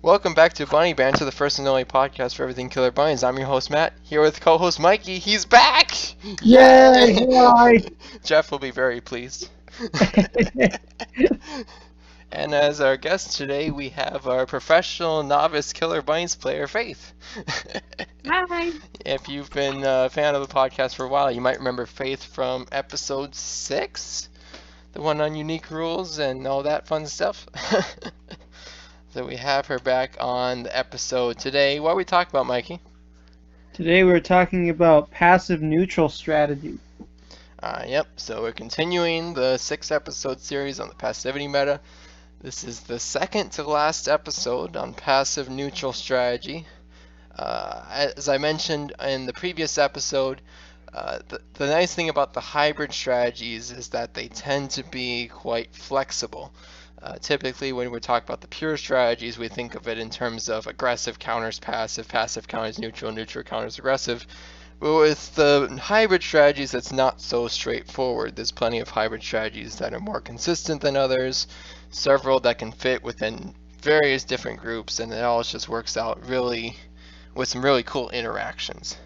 Welcome back to Bunny Banter, the first and only podcast for everything Killer Bunnies. I'm your host Matt, here with co-host Mikey. He's back! Yay! Hi! Jeff will be very pleased. And as our guest today, we have our professional novice Killer Bunnies player, Faith. Hi. If you've been a fan of the podcast for a while, you might remember Faith from episode 6, the one on unique rules and all that fun stuff. So we have her back on the episode today. What are we talking about, Mikey? Today we're talking about passive neutral strategy. Yep, so we're continuing the 6-episode series on the Passivity Meta. This is the second to last episode on passive neutral strategy. As I mentioned in the previous episode, the nice thing about the hybrid strategies is that they tend to be quite flexible. Typically, when we're talking about the pure strategies, we think of it in terms of aggressive counters passive, passive counters neutral, neutral counters aggressive. But with the hybrid strategies, it's not so straightforward. There's plenty of hybrid strategies that are more consistent than others, several that can fit within various different groups, and it all just works out really with some really cool interactions.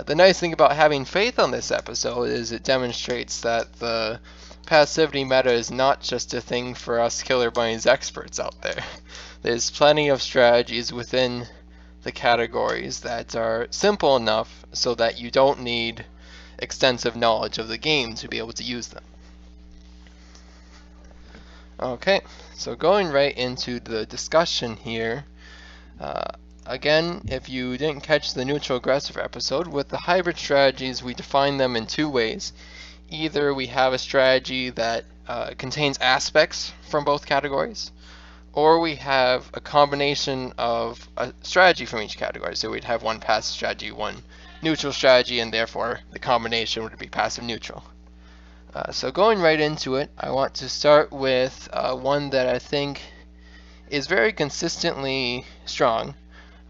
The nice thing about having Faith on this episode is it demonstrates that the Passivity Meta is not just a thing for us Killer Bunnies experts out there. There's plenty of strategies within the categories that are simple enough so that you don't need extensive knowledge of the game to be able to use them. Okay, so going right into the discussion here. Again, if you didn't catch the neutral aggressive episode, with the hybrid strategies we define them in two ways. Either we have a strategy that contains aspects from both categories, or we have a combination of a strategy from each category. So we'd have one passive strategy, one neutral strategy, and therefore the combination would be passive neutral. So going right into it, I want to start with one that I think is very consistently strong.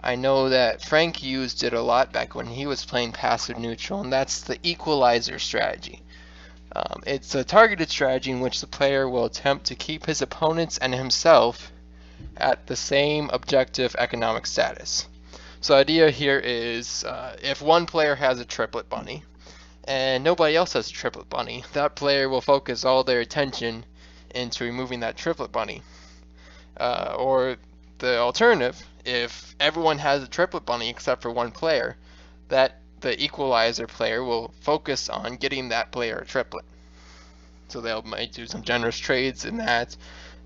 I know that Frank used it a lot back when he was playing passive neutral, and that's the equalizer strategy. It's a targeted strategy in which the player will attempt to keep his opponents and himself at the same objective economic status. So the idea here is if one player has a triplet bunny and nobody else has a triplet bunny, that player will focus all their attention into removing that triplet bunny. Or the alternative, if everyone has a triplet bunny except for one player, that the equalizer player will focus on getting that player a triplet. So they might do some generous trades in that,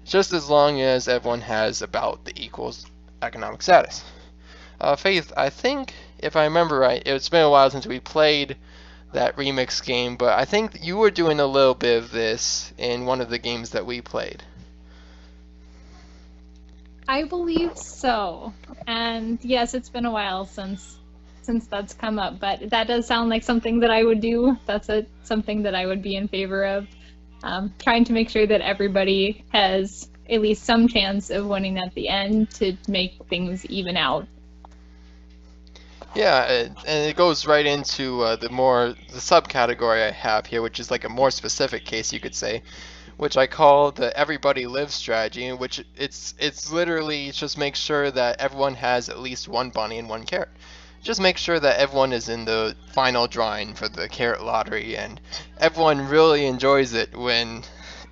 just as long as everyone has about the equals economic status. Faith, I think, if I remember right, it's been a while since we played that remix game, but I think you were doing a little bit of this in one of the games that we played. I believe so. And yes, it's been a while since that's come up, but that does sound like something that I would do. That's something that I would be in favor of. Trying to make sure that everybody has at least some chance of winning at the end to make things even out. Yeah, and it goes right into the subcategory I have here, which is like a more specific case, you could say, which I call the everybody lives strategy, in which it's literally just make sure that everyone has at least one bunny and one carrot. Just make sure that everyone is in the final drawing for the carrot lottery, and everyone really enjoys it when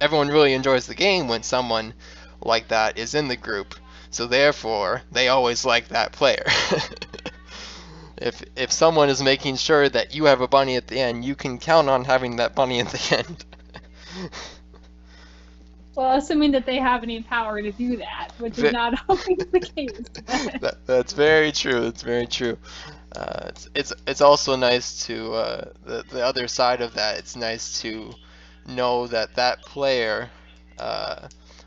everyone really enjoys the game when someone like that is in the group. So therefore, they always like that player. If someone is making sure that you have a bunny at the end, you can count on having that bunny at the end. Well, assuming that they have any power to do that, which is not always the case. That's very true. That's very true. It's also nice to the other side of that. It's nice to know that player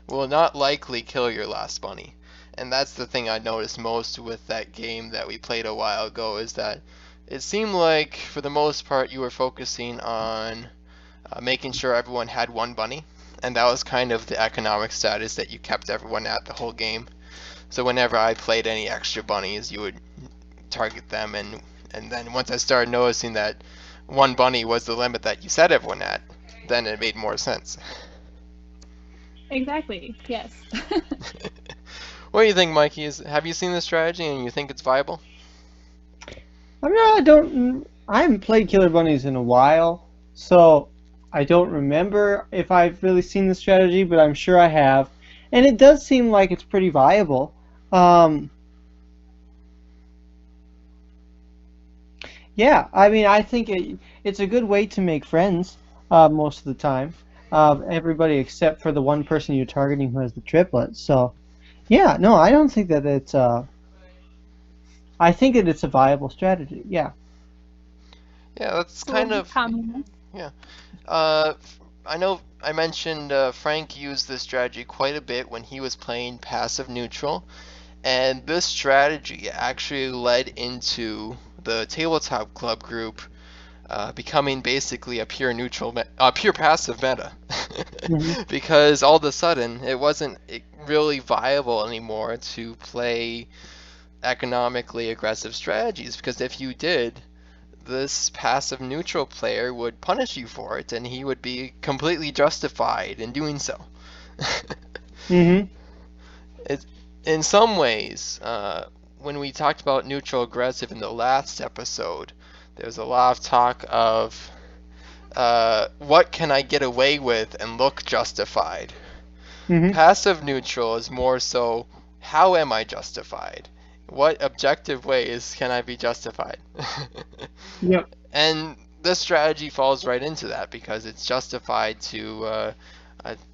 will not likely kill your last bunny. And that's the thing I noticed most with that game that we played a while ago, is that it seemed like for the most part you were focusing on making sure everyone had one bunny, and that was kind of the economic status that you kept everyone at the whole game. So whenever I played any extra bunnies, you would target them, and then once I started noticing that one bunny was the limit that you set everyone at, then it made more sense. Exactly, yes. What do you think, Mikey? Have you seen this strategy and you think it's viable? I haven't played Killer Bunnies in a while, so I don't remember if I've really seen the strategy, but I'm sure I have. And it does seem like it's pretty viable. Yeah, I mean, I think it's a good way to make friends most of the time. Everybody except for the one person you're targeting who has the triplet. So, yeah, no, I don't think that it's. I think that it's a viable strategy. Yeah. Yeah, that's So we'll kind be of. coming. Yeah. I know I mentioned Frank used this strategy quite a bit when he was playing passive neutral, and this strategy actually led into the tabletop club group becoming basically a pure pure passive meta, Hmm. because all of a sudden it wasn't really viable anymore to play economically aggressive strategies, because if you did, this passive neutral player would punish you for it, and he would be completely justified in doing so. Hmm. It, in some ways, when we talked about neutral aggressive in the last episode, there was a lot of talk of what can I get away with and look justified. Hmm. Passive neutral is more so, how am I justified? What objective ways can I be justified? Yep. And this strategy falls right into that, because it's justified to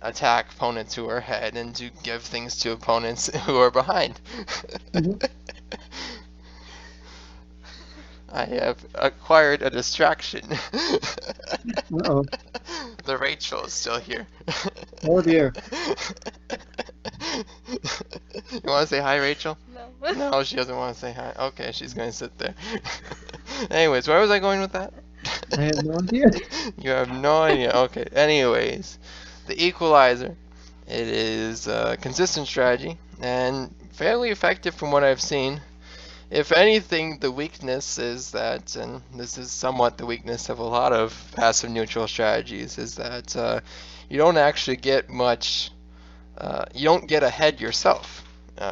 attack opponents who are ahead and to give things to opponents who are behind. Hmm. I have acquired a distraction. Uh-oh. The Rachel is still here. Oh dear. You want to say hi, Rachel? No. No, she doesn't want to say hi. Okay, she's going to sit there. Anyways, where was I going with that? I have no idea. You have no idea. Okay. Anyways, the equalizer. It is a consistent strategy and fairly effective from what I've seen. If anything, the weakness is that, and this is somewhat the weakness of a lot of passive neutral strategies, is that you don't actually get much. You don't get ahead yourself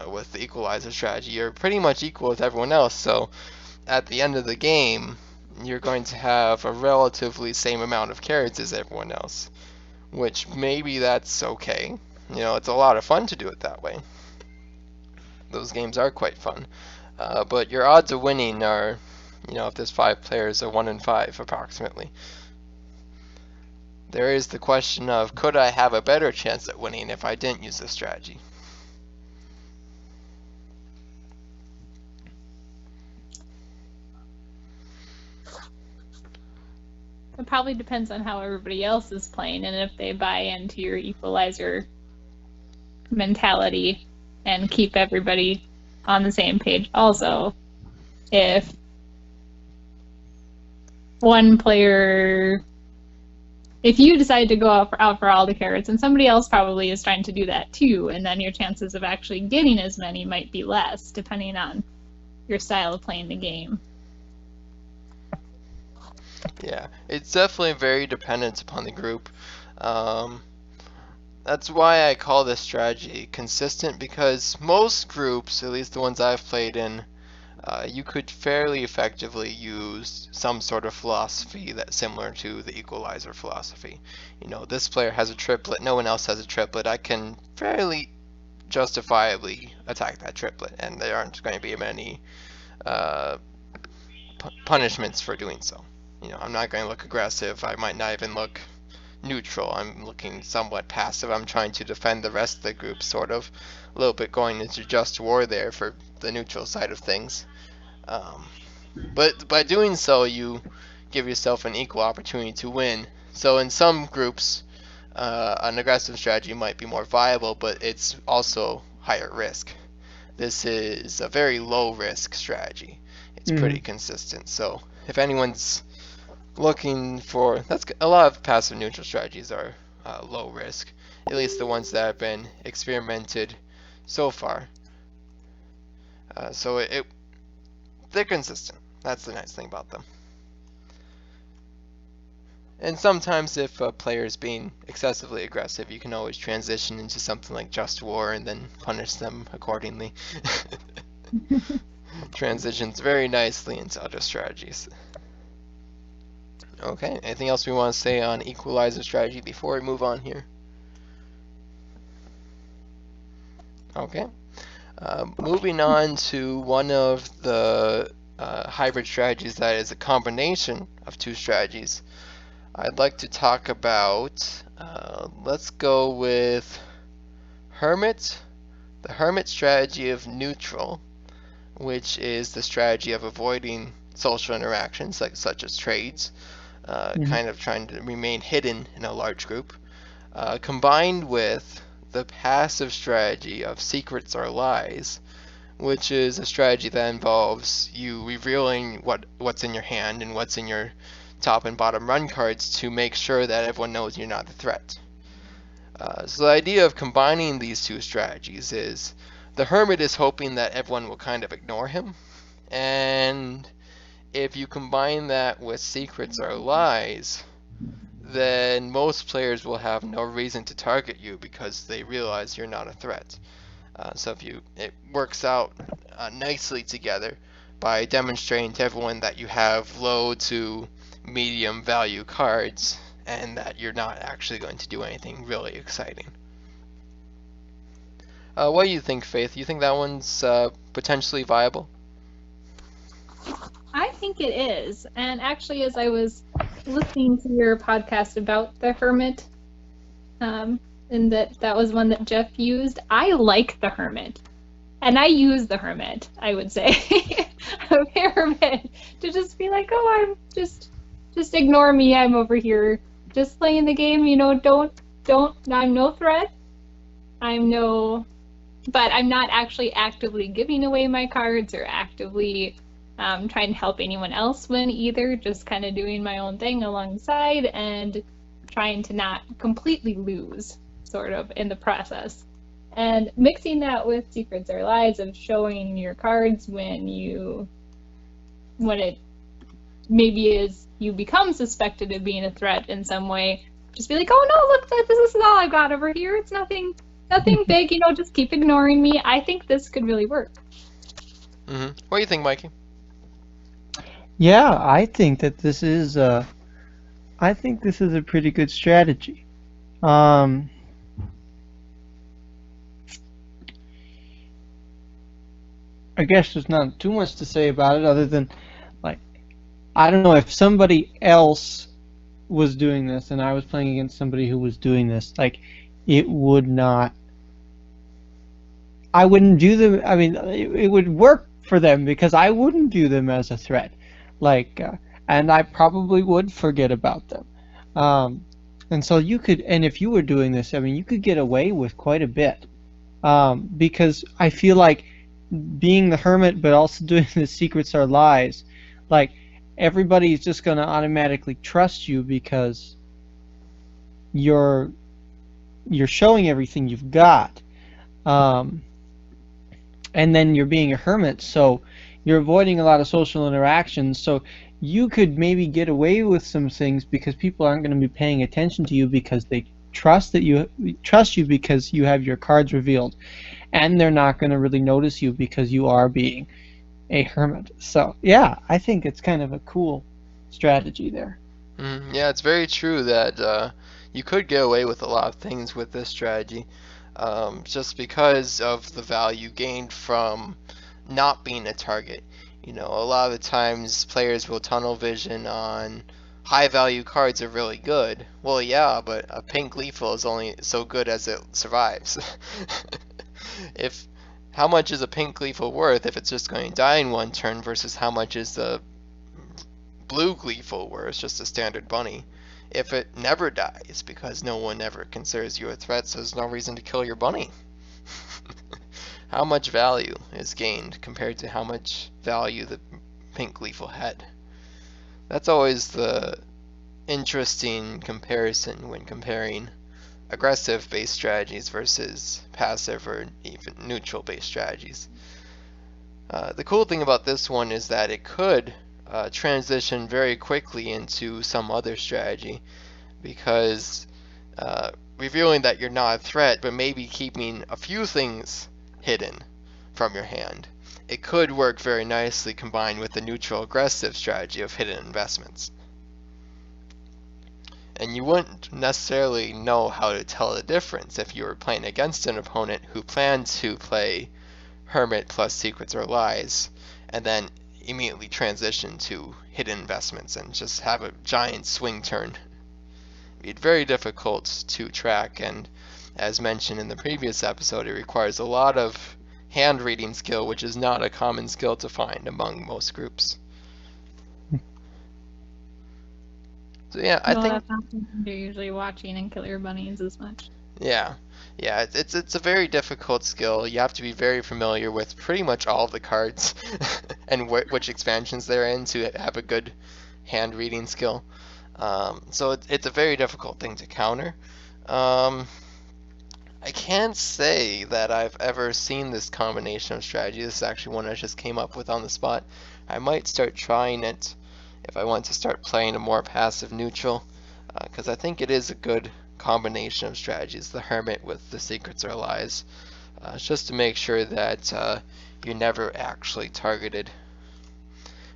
with the equalizer strategy. You're pretty much equal with everyone else. So at the end of the game, you're going to have a relatively same amount of cards as everyone else, which maybe that's okay. You know, it's a lot of fun to do it that way. Those games are quite fun. But your odds of winning are, you know, if there's 5 players, a 1 in 5 approximately. There is the question of, could I have a better chance at winning if I didn't use this strategy? It probably depends on how everybody else is playing and if they buy into your equalizer mentality and keep everybody on the same page. Also, if one player, if you decide to go out for all the carrots, and somebody else probably is trying to do that too, and then your chances of actually getting as many might be less, depending on your style of playing the game. Yeah, it's definitely very dependent upon the group. That's why I call this strategy consistent, because most groups, at least the ones I've played in, you could fairly effectively use some sort of philosophy that's similar to the equalizer philosophy. You know, this player has a triplet, no one else has a triplet. I can fairly justifiably attack that triplet, and there aren't going to be many punishments for doing so. You know, I'm not going to look aggressive. I might not even look neutral. I'm looking somewhat passive. I'm trying to defend the rest of the group, sort of. A little bit going into just war there for the neutral side of things. But by doing so, you give yourself an equal opportunity to win. So in some groups, an aggressive strategy might be more viable, but it's also higher risk. This is a very low risk strategy. It's pretty consistent. So if anyone's looking for, that's a lot of passive neutral strategies are low risk, at least the ones that have been experimented so far. So they're consistent. That's the nice thing about them. And sometimes if a player is being excessively aggressive, you can always transition into something like Just War and then punish them accordingly. Transitions very nicely into other strategies. Okay, anything else we want to say on equalizer strategy before we move on here? Okay. Moving on to one of the hybrid strategies that is a combination of two strategies. I'd like to talk about, let's go with Hermit, the Hermit strategy of neutral, which is the strategy of avoiding social interactions such as trades, kind of trying to remain hidden in a large group, combined with the passive strategy of secrets or lies, which is a strategy that involves you revealing what's in your hand and what's in your top and bottom run cards to make sure that everyone knows you're not the threat. So the idea of combining these two strategies is the Hermit is hoping that everyone will kind of ignore him, and if you combine that with secrets or lies, then most players will have no reason to target you because they realize you're not a threat. So it works out nicely together by demonstrating to everyone that you have low to medium value cards and that you're not actually going to do anything really exciting. What do you think, Faith? You think that one's potentially viable? I think it is. And actually, as I was listening to your podcast about the Hermit, and that was one that Jeff used, I like the Hermit. And I use the Hermit, I would say. A Hermit. To just be like, oh, I'm just ignore me, I'm over here. Just playing the game, I'm no threat. But I'm not actually actively giving away my cards or actively trying to help anyone else win either, just kind of doing my own thing alongside and trying to not completely lose, sort of, in the process. And mixing that with secrets or lies of showing your cards when it maybe is you become suspected of being a threat in some way, just be like, oh no, look, this is all I've got over here. It's nothing big, just keep ignoring me. I think this could really work. What do you think, Mikey? Yeah, I think that this is a pretty good strategy. I guess there's not too much to say about it other than, like, I don't know if somebody else was doing this and I was playing against somebody who was doing this, like, it would not. I wouldn't view them. I mean, it would work for them because I wouldn't view them as a threat, and I probably would forget about them. And so you could, and if you were doing this, I mean, you could get away with quite a bit, because I feel like being the Hermit, but also doing the secrets or lies, like, everybody's just going to automatically trust you because you're showing everything you've got. And then you're being a hermit, so you're avoiding a lot of social interactions, so you could maybe get away with some things because people aren't going to be paying attention to you because they trust you because you have your cards revealed, and they're not going to really notice you because you are being a hermit. So yeah, I think it's kind of a cool strategy there. Yeah, it's very true that you could get away with a lot of things with this strategy. Just because of the value gained from not being a target. A lot of the times players will tunnel vision on high value cards are really good. Well, yeah, but a pink lethal is only so good as it survives. How much is a pink lethal worth if it's just going to die in one turn versus how much is the blue lethal where it's just a standard bunny? If it never dies because no one ever considers you a threat, so there's no reason to kill your bunny. How much value is gained compared to how much value the pink lethal had? That's always the interesting comparison when comparing aggressive based strategies versus passive or even neutral based strategies. The cool thing about this one is that it could transition very quickly into some other strategy, because revealing that you're not a threat, but maybe keeping a few things hidden from your hand, it could work very nicely combined with the neutral aggressive strategy of hidden investments. And you wouldn't necessarily know how to tell the difference if you were playing against an opponent who planned to play Hermit plus Secrets or Lies, and then immediately transition to hidden investments and just have a giant swing turn. It'd be very difficult to track, and as mentioned in the previous episode, it requires a lot of hand reading skill, which is not a common skill to find among most groups. So yeah, I think that's not something you're usually watching in Killer Bunnies as much. yeah, it's a very difficult skill. You have to be very familiar with pretty much all of the cards and which expansions they're in to have a good hand reading skill. So it's a very difficult thing to counter. I can't say that I've ever seen this combination of strategy. This is actually one I just came up with on the spot. I might start trying it if I want to start playing a more passive neutral, because I think it is a good combination of strategies, the Hermit with the Secrets or Lies, just to make sure that you're never actually targeted.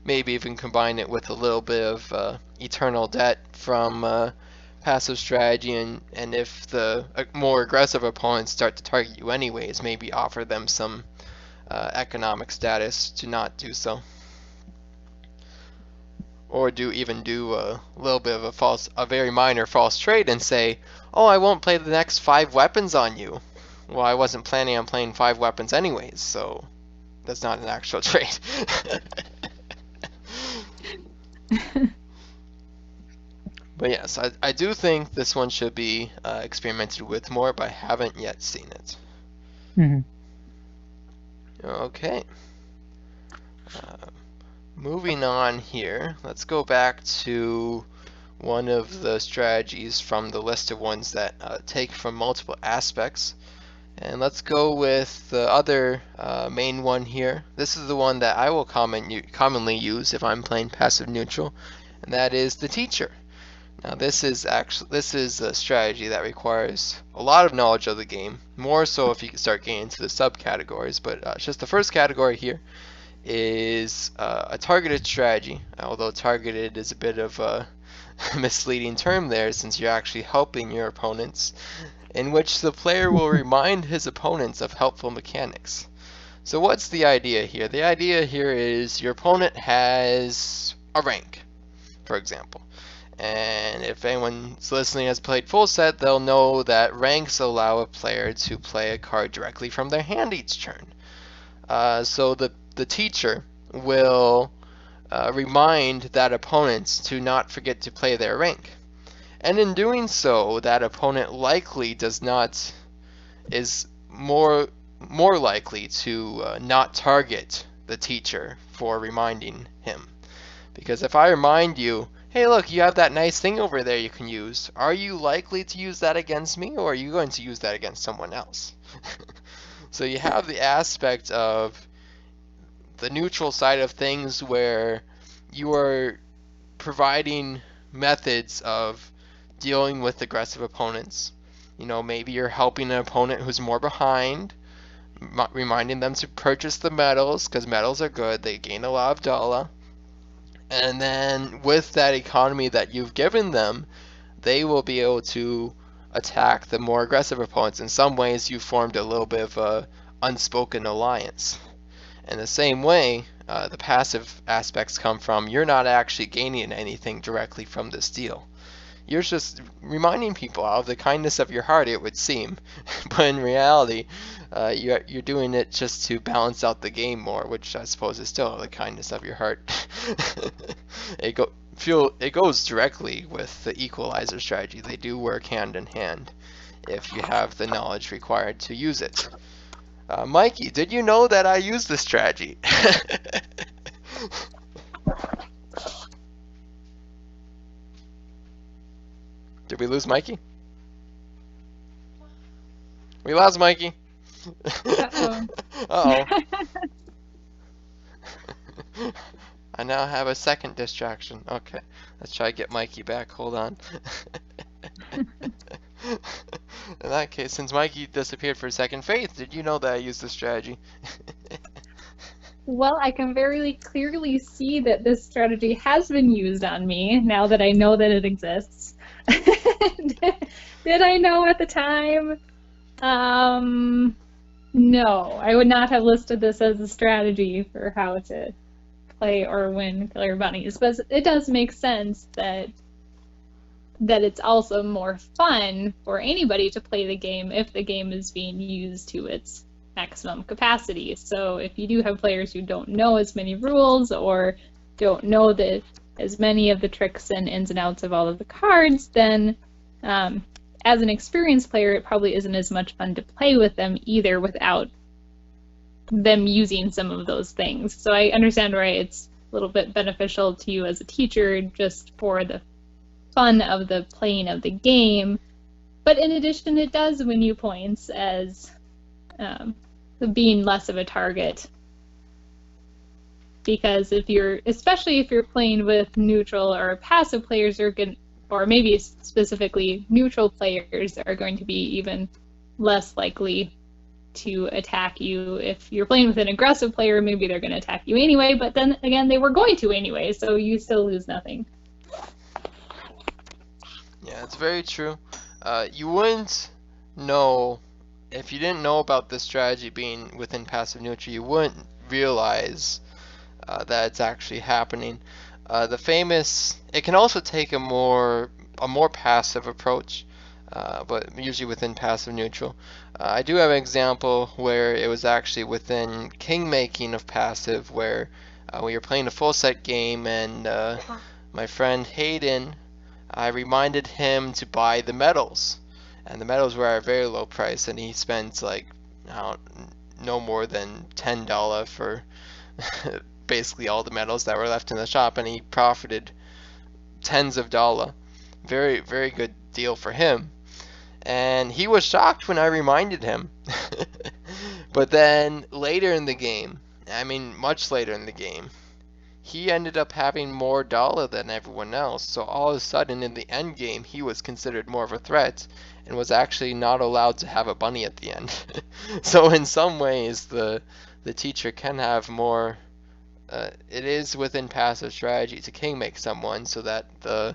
Maybe even combine it with a little bit of Eternal Debt from passive strategy, and if the more aggressive opponents start to target you anyways, maybe offer them some economic status to not do so. Or do a little bit of a very minor false trade and say, oh, I won't play the next 5 weapons on you. Well, I wasn't planning on playing 5 weapons anyways, so that's not an actual trade. But yes, I do think this one should be experimented with more, but I haven't yet seen it. Mm-hmm. Okay. Moving on here, let's go back to one of the strategies from the list of ones that take from multiple aspects. And let's go with the other main one here. This is the one that I will commonly use if I'm playing passive neutral, and that is the teacher. Now this is a strategy that requires a lot of knowledge of the game, more so if you start getting into the subcategories, but just the first category here is a targeted strategy, although targeted is a bit of a misleading term there, since you're actually helping your opponents, in which the player will remind his opponents of helpful mechanics. So what's the idea here? The idea here is your opponent has a rank, for example. And if anyone's listening has played full set, they'll know that ranks allow a player to play a card directly from their hand each turn. So the teacher will remind that opponent to not forget to play their rank. And in doing so, that opponent likely is more likely to not target the teacher for reminding him. Because if I remind you, hey look, you have that nice thing over there you can use, are you likely to use that against me, or are you going to use that against someone else? So you have the aspect of the neutral side of things where you are providing methods of dealing with aggressive opponents. You know, maybe you're helping an opponent who's more behind, reminding them to purchase the medals, because medals are good, they gain a lot of dollar. And then with that economy that you've given them, they will be able to attack the more aggressive opponents. In some ways, you formed a little bit of a unspoken alliance. In the same way, the passive aspects come from you're not actually gaining anything directly from this deal. You're just reminding people out of the kindness of your heart, it would seem. But in reality, you're doing it just to balance out the game more, which I suppose is still the kindness of your heart. It goes directly with the equalizer strategy. They do work hand in hand if you have the knowledge required to use it. Mikey, did you know that I use this strategy? Did we lose Mikey? We lost Mikey. Uh-oh. Uh-oh. I now have a second distraction. Okay, let's try to get Mikey back. Hold on. In that case, since Mikey disappeared for a second, Faith, did you know that I used this strategy? Well, I can very clearly see that this strategy has been used on me now that I know that it exists. Did I know at the time? No, I would not have listed this as a strategy for how to play or win Killer Bunnies, but it does make sense that it's also more fun for anybody to play the game if the game is being used to its maximum capacity. So if you do have players who don't know as many rules or don't know as many of the tricks and ins and outs of all of the cards, then as an experienced player, it probably isn't as much fun to play with them either without them using some of those things. So I understand why it's a little bit beneficial to you as a teacher just for the fun of the playing of the game. But in addition, it does win you points as being less of a target. Because especially if you're playing with neutral or passive players, or maybe specifically neutral players are going to be even less likely to attack you. If you're playing with an aggressive player, maybe they're going to attack you anyway, but then again, they were going to anyway, so you still lose nothing. Yeah, it's very true. You wouldn't know, if you didn't know about this strategy being within passive neutral, you wouldn't realize that it's actually happening. It can also take a more passive approach, but usually within passive neutral. I do have an example where it was actually within king making of passive, where we were playing a full set game, and my friend Hayden, I reminded him to buy the medals, and the medals were at a very low price, and he spent like no more than $10 for basically all the medals that were left in the shop, and he profited tens of dollars. Very, very good deal for him. And he was shocked when I reminded him. But then later in the game, much later in the game, he ended up having more dollar than everyone else. So all of a sudden in the end game, he was considered more of a threat and was actually not allowed to have a bunny at the end. So in some ways, the teacher can have more. It is within passive strategy to king make someone so that the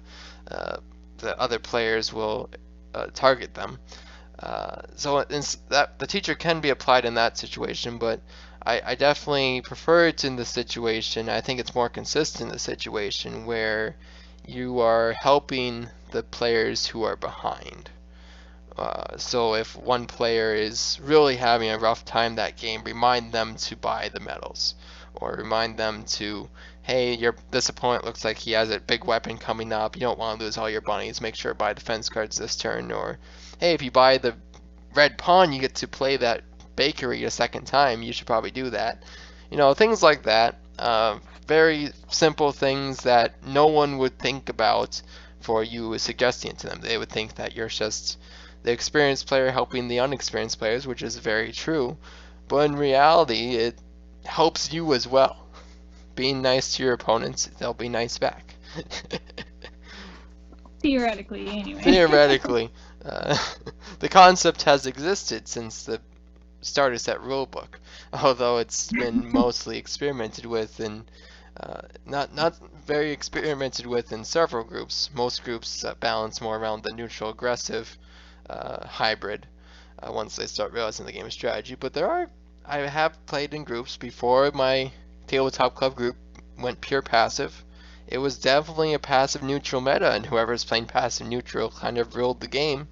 other players will target them. So that the teacher can be applied in that situation, but I definitely prefer it in the situation. I think it's more consistent in the situation where you are helping the players who are behind. So if one player is really having a rough time that game, remind them to buy the medals, or remind them to, hey, this opponent looks like he has a big weapon coming up. You don't want to lose all your bunnies. Make sure to buy defense cards this turn. Or, hey, if you buy the red pawn, you get to play that bakery a second time. You should probably do that. Things like that. Very simple things that no one would think about for you suggesting it to them. They would think that you're just the experienced player helping the unexperienced players, which is very true. But in reality, it helps you as well. Being nice to your opponents, they'll be nice back. Theoretically, anyway. Theoretically. The concept has existed since the starter set rulebook, although it's been mostly experimented with and not very experimented with in several groups. Most groups balance more around the neutral aggressive hybrid once they start realizing the game strategy. But I have played in groups before my tabletop club group went pure passive. It was definitely a passive neutral meta, and whoever's playing passive neutral kind of ruled the game,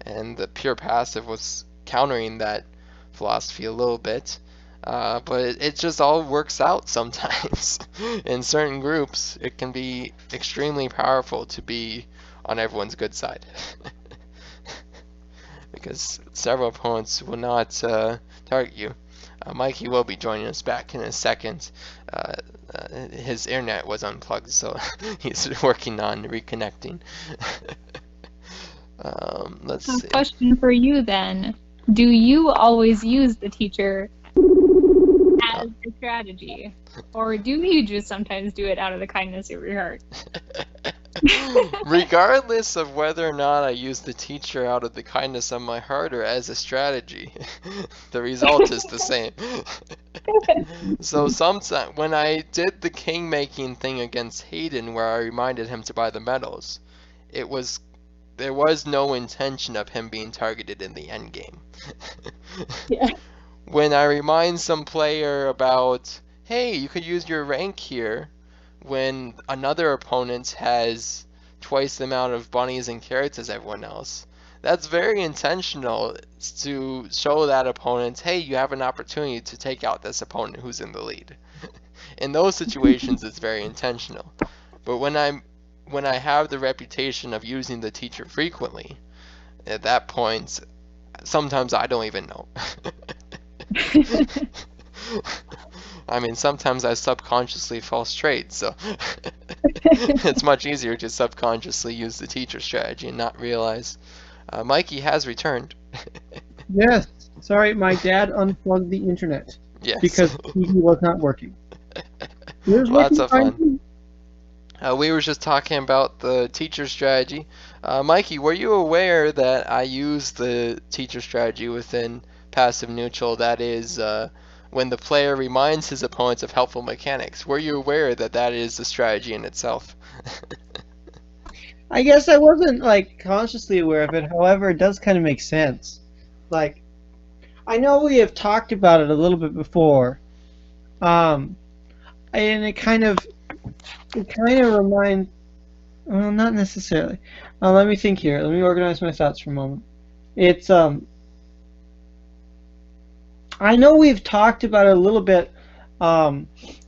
and the pure passive was countering that philosophy a little bit. But it just all works out sometimes. In certain groups, it can be extremely powerful to be on everyone's good side. Because several opponents will not target you. Mikey will be joining us back in a second. His internet was unplugged, so he's working on reconnecting. Let's see. Question for you then. Do you always use the teacher as a strategy? Or do you just sometimes do it out of the kindness of your heart? Regardless of whether or not I use the teacher out of the kindness of my heart or as a strategy, the result is the same. So sometimes when I did the king making thing against Hayden where I reminded him to buy the medals, it was there was no intention of him being targeted in the end game. Yeah. When I remind some player about, hey, you could use your rank here, when another opponent has twice the amount of bunnies and carrots as everyone else, that's very intentional to show that opponent, hey, you have an opportunity to take out this opponent who's in the lead. In those situations, it's very intentional. But when I have the reputation of using the teacher frequently, at that point, sometimes I don't even know. I mean, sometimes I subconsciously fall straight, so it's much easier to subconsciously use the teacher strategy and not realize. Mikey has returned. Yes. Sorry, my dad unplugged the internet Yes. because TV was not working. It was Lots working of fine. fun. We were just talking about the teacher strategy. Mikey, were you aware that I use the teacher strategy within passive neutral? That is, when the player reminds his opponents of helpful mechanics. Were you aware that that is a strategy in itself? I guess I wasn't like consciously aware of it. However, it does kind of make sense. Like, I know we have talked about it a little bit before, and it kind of reminds. Well, not necessarily. Let me think here. Let me organize my thoughts for a moment. It's I know we've talked about it a little bit,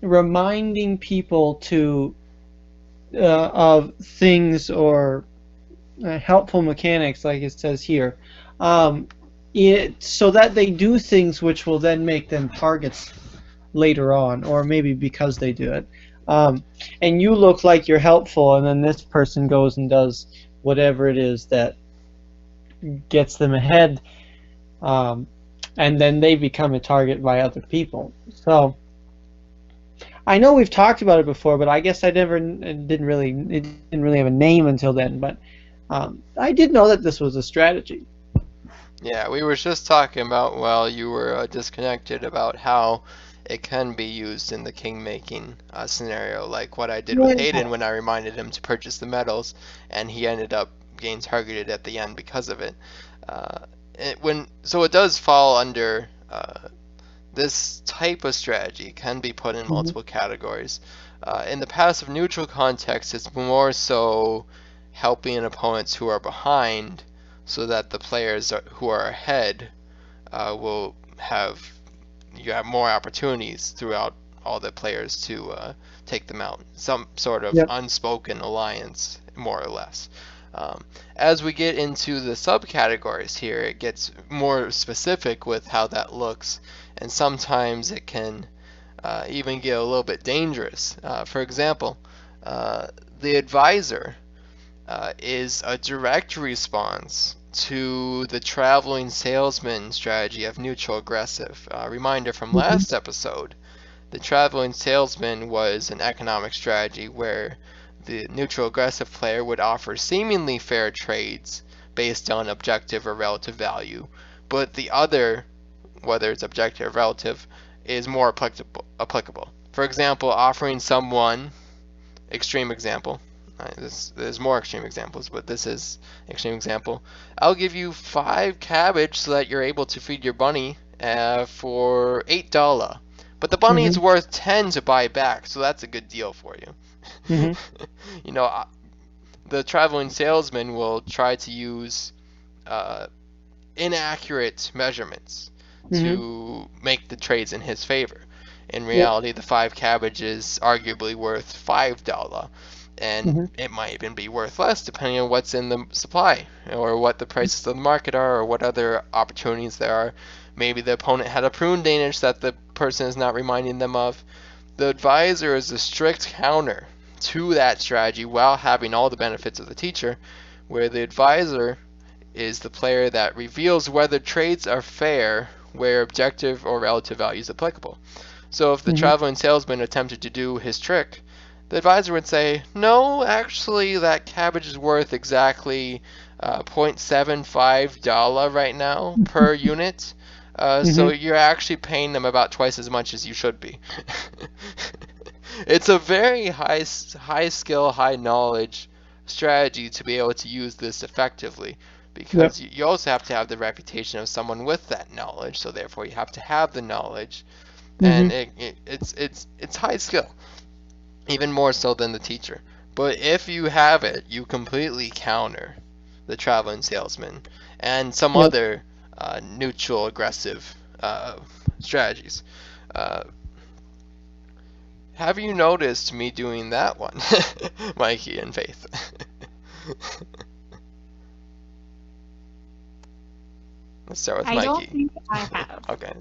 reminding people to of things or helpful mechanics, like it says here, so that they do things which will then make them targets later on, or maybe because they do it. And you look like you're helpful, and then this person goes and does whatever it is that gets them ahead, and then they become a target by other people. So I know we've talked about it before, but I guess it didn't really have a name until then. But I did know that this was a strategy. Yeah, we were just talking about while you were disconnected about how it can be used in the king making scenario, like what I did with Hayden when I reminded him to purchase the medals, and he ended up getting targeted at the end because of it. So it does fall under this type of strategy can be put in multiple categories. In the passive neutral context, it's more so helping opponents who are behind so that the players who are ahead will have more opportunities throughout all the players to take them out. Some sort of unspoken alliance, more or less. As we get into the subcategories here, it gets more specific with how that looks, and sometimes it can even get a little bit dangerous. For example, the advisor is a direct response to the traveling salesman strategy of neutral aggressive. Reminder from last episode, the traveling salesman was an economic strategy where the neutral aggressive player would offer seemingly fair trades based on objective or relative value, but the other, whether it's objective or relative, is more applicable. For example, offering someone, extreme example, there's more extreme examples, but this is an extreme example. I'll give you 5 cabbage so that you're able to feed your bunny for $8. But the bunny is worth 10 to buy back, so that's a good deal for you. You know, the traveling salesman will try to use inaccurate measurements to make the trades in his favor. In reality, the 5 cabbage is arguably worth $5, and it might even be worth less depending on what's in the supply or what the prices of the market are or what other opportunities there are. Maybe the opponent had a prune Danish that the person is not reminding them of. The advisor is a strict counter to that strategy while having all the benefits of the teacher, where the advisor is the player that reveals whether trades are fair where objective or relative value is applicable. So if the traveling salesman attempted to do his trick, the advisor would say, no, actually that cabbage is worth exactly $0.75 right now per unit. So you're actually paying them about twice as much as you should be. It's a very high skill, high knowledge strategy to be able to use this effectively, because you also have to have the reputation of someone with that knowledge. So therefore, you have to have the knowledge, and it's high skill, even more so than the teacher. But if you have it, you completely counter the traveling salesman and some other neutral aggressive strategies. Have you noticed me doing that one, Mikey and Faith? Let's start with I Mikey. don't think I have. Okay.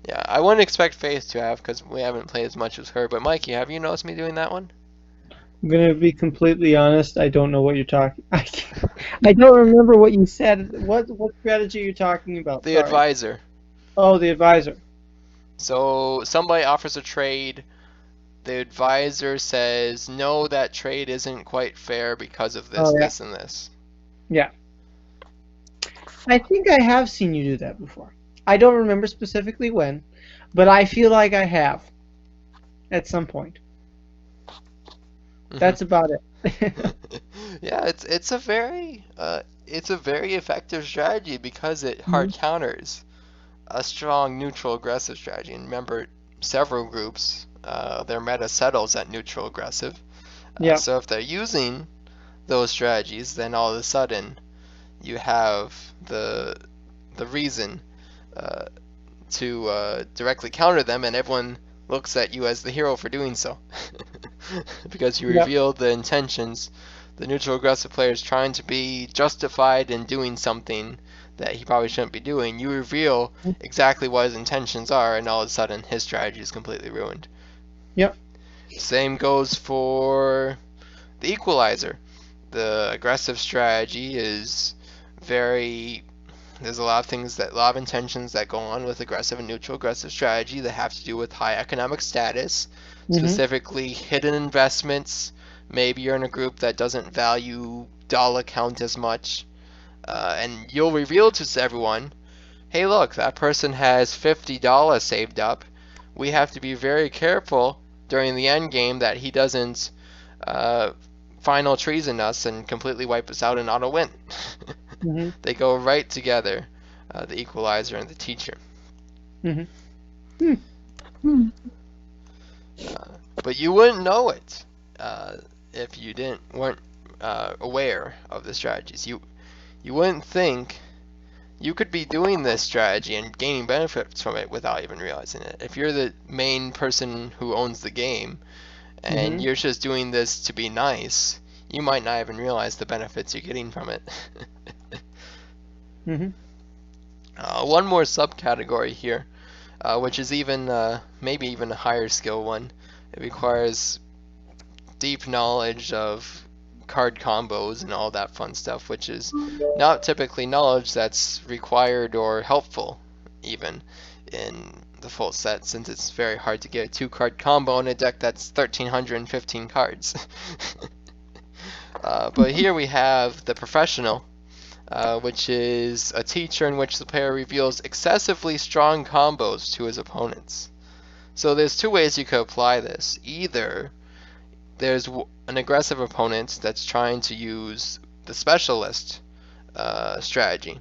Yeah, I wouldn't expect Faith to have because we haven't played as much as her. But Mikey, have you noticed me doing that one? I'm gonna be completely honest. I don't know what you're talking. I don't remember what you said. What strategy are you talking about? The Sorry. advisor. Oh, the advisor. So somebody offers a trade. The advisor says, no, that trade isn't quite fair because of this, this, and this. Yeah. I think I have seen you do that before. I don't remember specifically when, but I feel like I have at some point. That's about it. Yeah, it's a very effective strategy because it hard counters a strong neutral aggressive strategy. And remember, several groups, their meta settles at neutral aggressive. So if they're using those strategies, then all of a sudden you have the reason to directly counter them, and everyone looks at you as the hero for doing so. Because you revealed the intentions. The neutral aggressive player is trying to be justified in doing something that he probably shouldn't be doing. You reveal exactly what his intentions are, and all of a sudden his strategy is completely ruined. Yep. Same goes for the equalizer. The aggressive strategy is there's a lot of intentions that go on with aggressive and neutral aggressive strategy that have to do with high economic status, specifically hidden investments. Maybe you're in a group that doesn't value dollar count as much, and you'll reveal to everyone, hey look, that person has $50 saved up. We have to be very careful during the end game that he doesn't final treason us and completely wipe us out and auto win. They go right together, the equalizer and the teacher. But you wouldn't know it if you weren't aware of the strategies. You wouldn't think you could be doing this strategy and gaining benefits from it without even realizing it. If you're the main person who owns the game and you're just doing this to be nice, you might not even realize the benefits you're getting from it. One more subcategory here, which is maybe even a higher skill one. It requires deep knowledge of card combos and all that fun stuff, which is not typically knowledge that's required or helpful even in the full set, since it's very hard to get a 2-card combo in a deck that's 1,315 cards. But here we have the professional, which is a teacher in which the player reveals excessively strong combos to his opponents. So there's two ways you could apply this. Either there's an aggressive opponent that's trying to use the specialist strategy.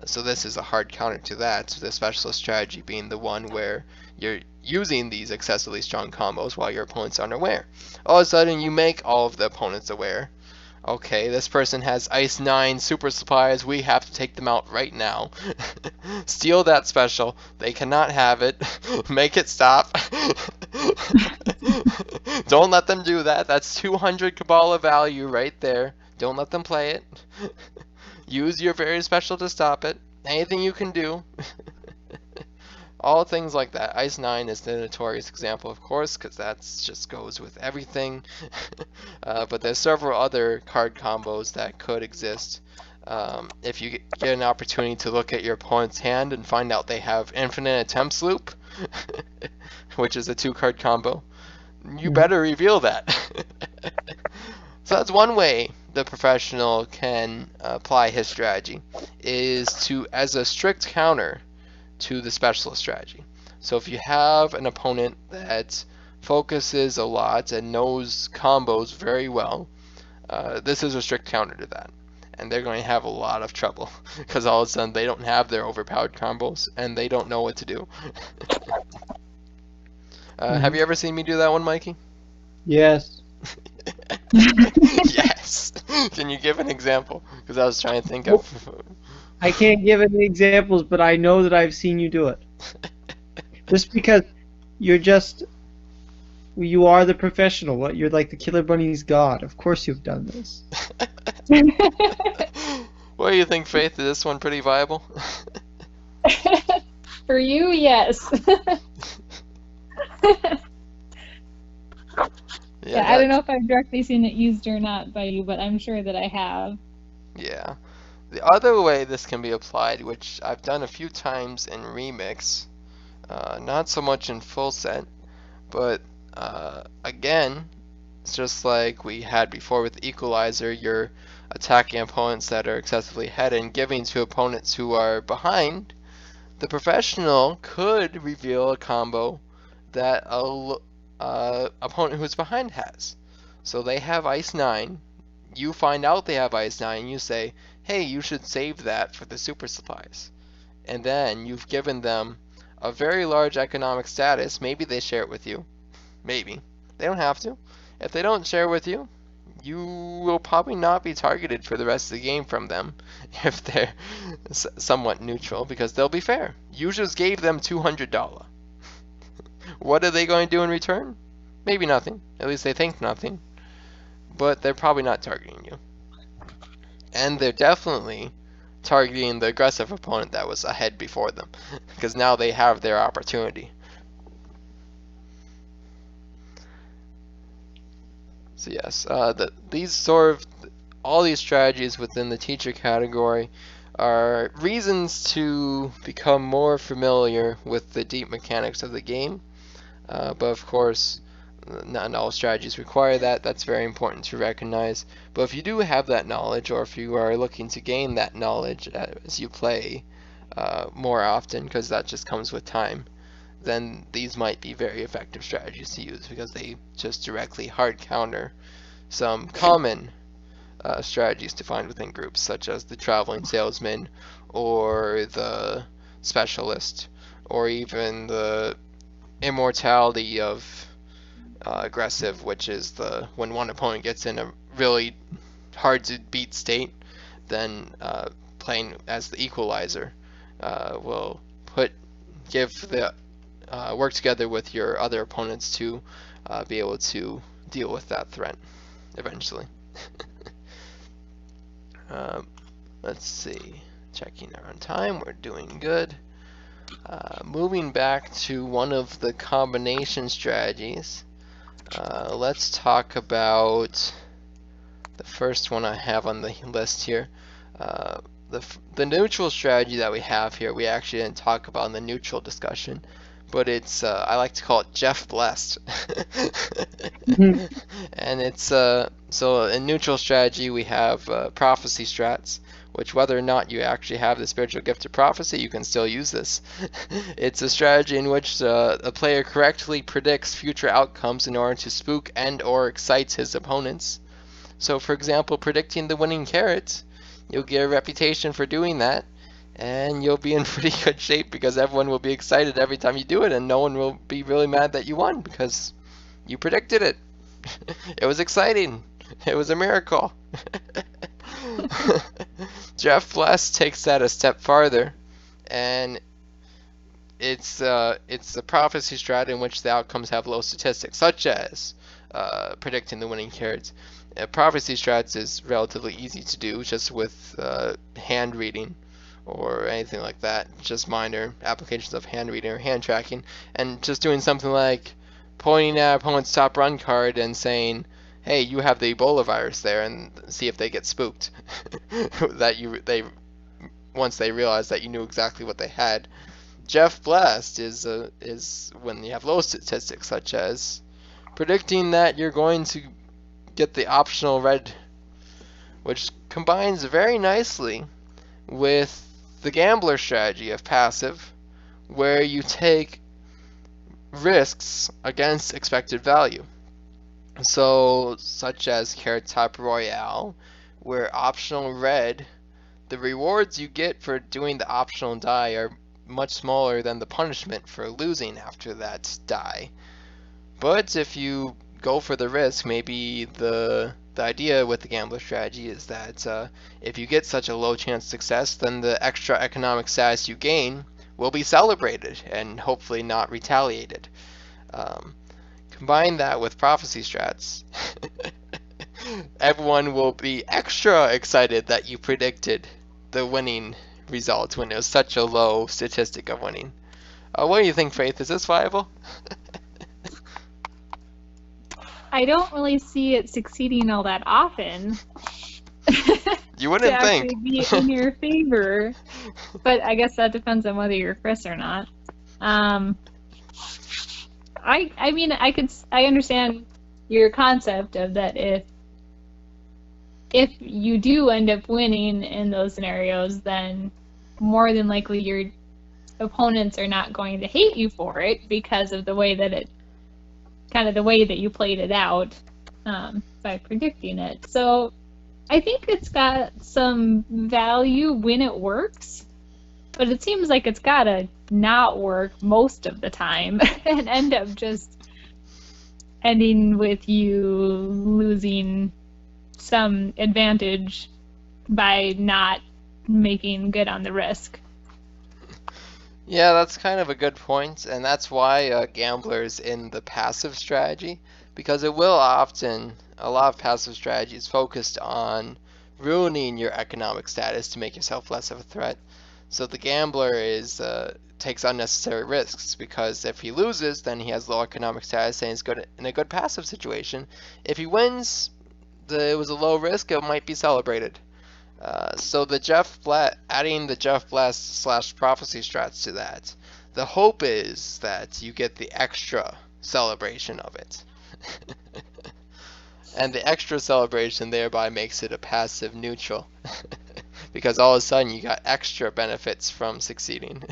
So this is a hard counter to that. The specialist strategy being the one where you're using these excessively strong combos while your opponent's unaware. All of a sudden you make all of the opponents aware. Okay, this person has Ice 9 super supplies, we have to take them out right now. Steal that special, they cannot have it, make it stop. Don't let them do that, that's 200 Kabbalah value right there. Don't let them play it. Use your very special to stop it. Anything you can do. All things like that. Ice 9 is the notorious example, of course, because that just goes with everything. But there's several other card combos that could exist. If you get an opportunity to look at your opponent's hand and find out they have infinite attempts loop, which is a 2-card combo, you Mhm. better reveal that. So that's one way the professional can apply his strategy, is to as a strict counter to the specialist strategy. So if you have an opponent that focuses a lot and knows combos very well, this is a strict counter to that. And they're going to have a lot of trouble because all of a sudden they don't have their overpowered combos and they don't know what to do. Have you ever seen me do that one, Mikey? Yes. Yes. Can you give an example? Because I was trying to think of. I can't give any examples, but I know that I've seen you do it. Just because you are the professional. You're like the Killer Bunnies god. Of course you've done this. What do you think, Faith? Is this one pretty viable? For you, yes. Yeah, I don't know if I've directly seen it used or not by you, but I'm sure that I have. Yeah. The other way this can be applied, which I've done a few times in Remix, not so much in Full Set, but again, it's just like we had before with Equalizer. You're attacking opponents that are excessively ahead and giving to opponents who are behind. The professional could reveal a combo that a opponent who's behind has. So they have Ice 9. You find out they have Ice 9, and you say, hey, you should save that for the super supplies. And then you've given them a very large economic status. Maybe they share it with you. Maybe. They don't have to. If they don't share with you, you will probably not be targeted for the rest of the game from them if they're somewhat neutral, because they'll be fair. You just gave them $200. What are they going to do in return? Maybe nothing. At least they think nothing. But they're probably not targeting you. And they're definitely targeting the aggressive opponent that was ahead before them, because now they have their opportunity. So yes, all these strategies within the teacher category are reasons to become more familiar with the deep mechanics of the game. But of course, not all strategies require that. That's very important to recognize. But if you do have that knowledge, or if you are looking to gain that knowledge as you play more often, because that just comes with time, then these might be very effective strategies to use, because they just directly hard counter some common strategies to find within groups, such as the traveling salesman, or the specialist, or even the immortality of aggressive, which is when one opponent gets in a really hard to beat state, then playing as the equalizer will work together with your other opponents to be able to deal with that threat eventually. Let's see, checking our own time, we're doing good. Moving back to one of the combination strategies, let's talk about the first one I have on the list here. The neutral strategy that we have here, we actually didn't talk about in the neutral discussion, but it's I like to call it Jeff Blessed. And it's so in neutral strategy we have prophecy strats, which whether or not you actually have the spiritual gift of prophecy, you can still use this. It's a strategy in which a player correctly predicts future outcomes in order to spook and or excite his opponents. So for example, predicting the winning carrot, you'll get a reputation for doing that, and you'll be in pretty good shape because everyone will be excited every time you do it, and no one will be really mad that you won because you predicted it. It was exciting. It was a miracle. Jeff Bless takes that a step farther, and it's a prophecy strat in which the outcomes have low statistics, such as predicting the winning cards. Prophecy strats is relatively easy to do, just with hand reading or anything like that, just minor applications of hand reading or hand tracking, and just doing something like pointing at opponent's top run card and saying, hey, you have the Ebola virus there, and see if they get spooked. Once they realize that you knew exactly what they had, Jeff Blast is when you have low statistics, such as predicting that you're going to get the optional red, which combines very nicely with the gambler strategy of passive, where you take risks against expected value. So, such as Carrot Top Royale, where optional red, the rewards you get for doing the optional die are much smaller than the punishment for losing after that die. But if you go for the risk, maybe the idea with the gambler strategy is that if you get such a low chance of success, then the extra economic status you gain will be celebrated and hopefully not retaliated. Combine that with prophecy strats, everyone will be extra excited that you predicted the winning result when it was such a low statistic of winning. What do you think, Faith? Is this viable? I don't really see it succeeding all that often. You wouldn't to think. actually be in your favor, but I guess that depends on whether you're Chris or not. I mean, I understand your concept of that if you do end up winning in those scenarios, then more than likely your opponents are not going to hate you for it because of the way that the way that you played it out by predicting it. So I think it's got some value when it works, but it seems like it's gotta not work most of the time and end up just ending with you losing some advantage by not making good on the risk. Yeah, that's kind of a good point, and that's why gamblers in the passive strategy, because it will often, a lot of passive strategies focused on ruining your economic status to make yourself less of a threat. So the gambler takes unnecessary risks, because if he loses, then he has low economic status and he's good in a good passive situation. If he wins, it was a low risk, it might be celebrated. So adding the Jeff Blast / prophecy strats to that, the hope is that you get the extra celebration of it. And the extra celebration thereby makes it a passive neutral. Because all of a sudden you got extra benefits from succeeding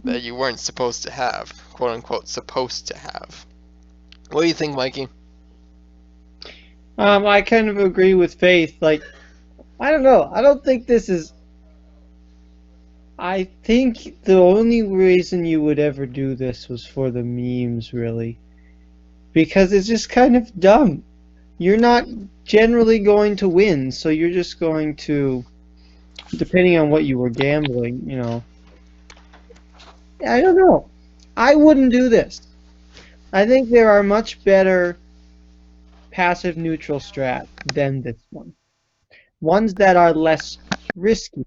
that you weren't supposed to have, quote unquote supposed to have. What do you think, Mikey? I kind of agree with Faith. Like, I don't know. I don't think this is. I think the only reason you would ever do this was for the memes, really. Because it's just kind of dumb. You're not generally going to win, so you're just going to, depending on what you were gambling, you know. I don't know. I wouldn't do this. I think there are much better passive neutral strat than this one. Ones that are less risky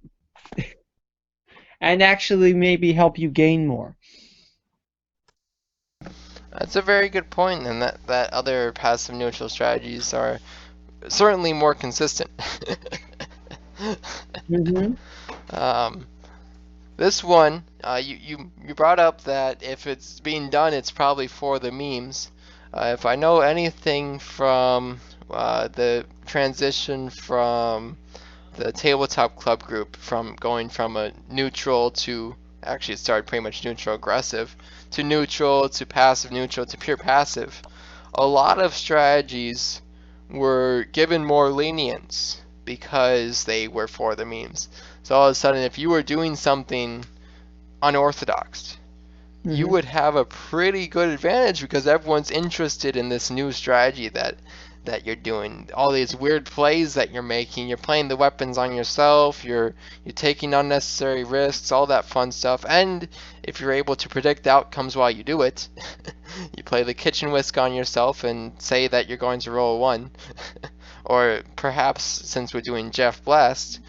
and actually maybe help you gain more. That's a very good point, and that other passive neutral strategies are certainly more consistent. This one, you brought up that if it's being done, it's probably for the memes. If I know anything from the transition from the tabletop club group, from going from a neutral to, actually it started pretty much neutral aggressive, to neutral to passive neutral to pure passive, a lot of strategies were given more lenience because they were for the memes. So all of a sudden, if you were doing something unorthodox, you would have a pretty good advantage because everyone's interested in this new strategy that you're doing. All these weird plays that you're making, you're playing the weapons on yourself, you're taking unnecessary risks, all that fun stuff. And if you're able to predict outcomes while you do it, you play the kitchen whisk on yourself and say that you're going to roll a 1. Or perhaps, since we're doing Jeff Blast,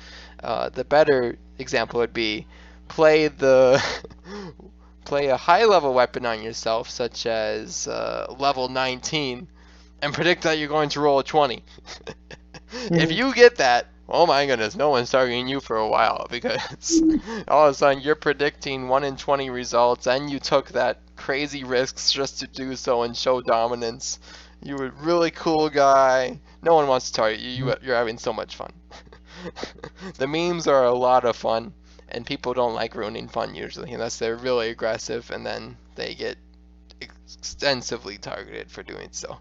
the better example would be play a high level weapon on yourself, such as level 19, and predict that you're going to roll a 20. If you get that, oh my goodness, no one's targeting you for a while because all of a sudden you're predicting 1 in 20 results and you took that crazy risks just to do so and show dominance. You were a really cool guy. No one wants to target you. You're having so much fun. The memes are a lot of fun, and people don't like ruining fun usually unless they're really aggressive, and then they get extensively targeted for doing so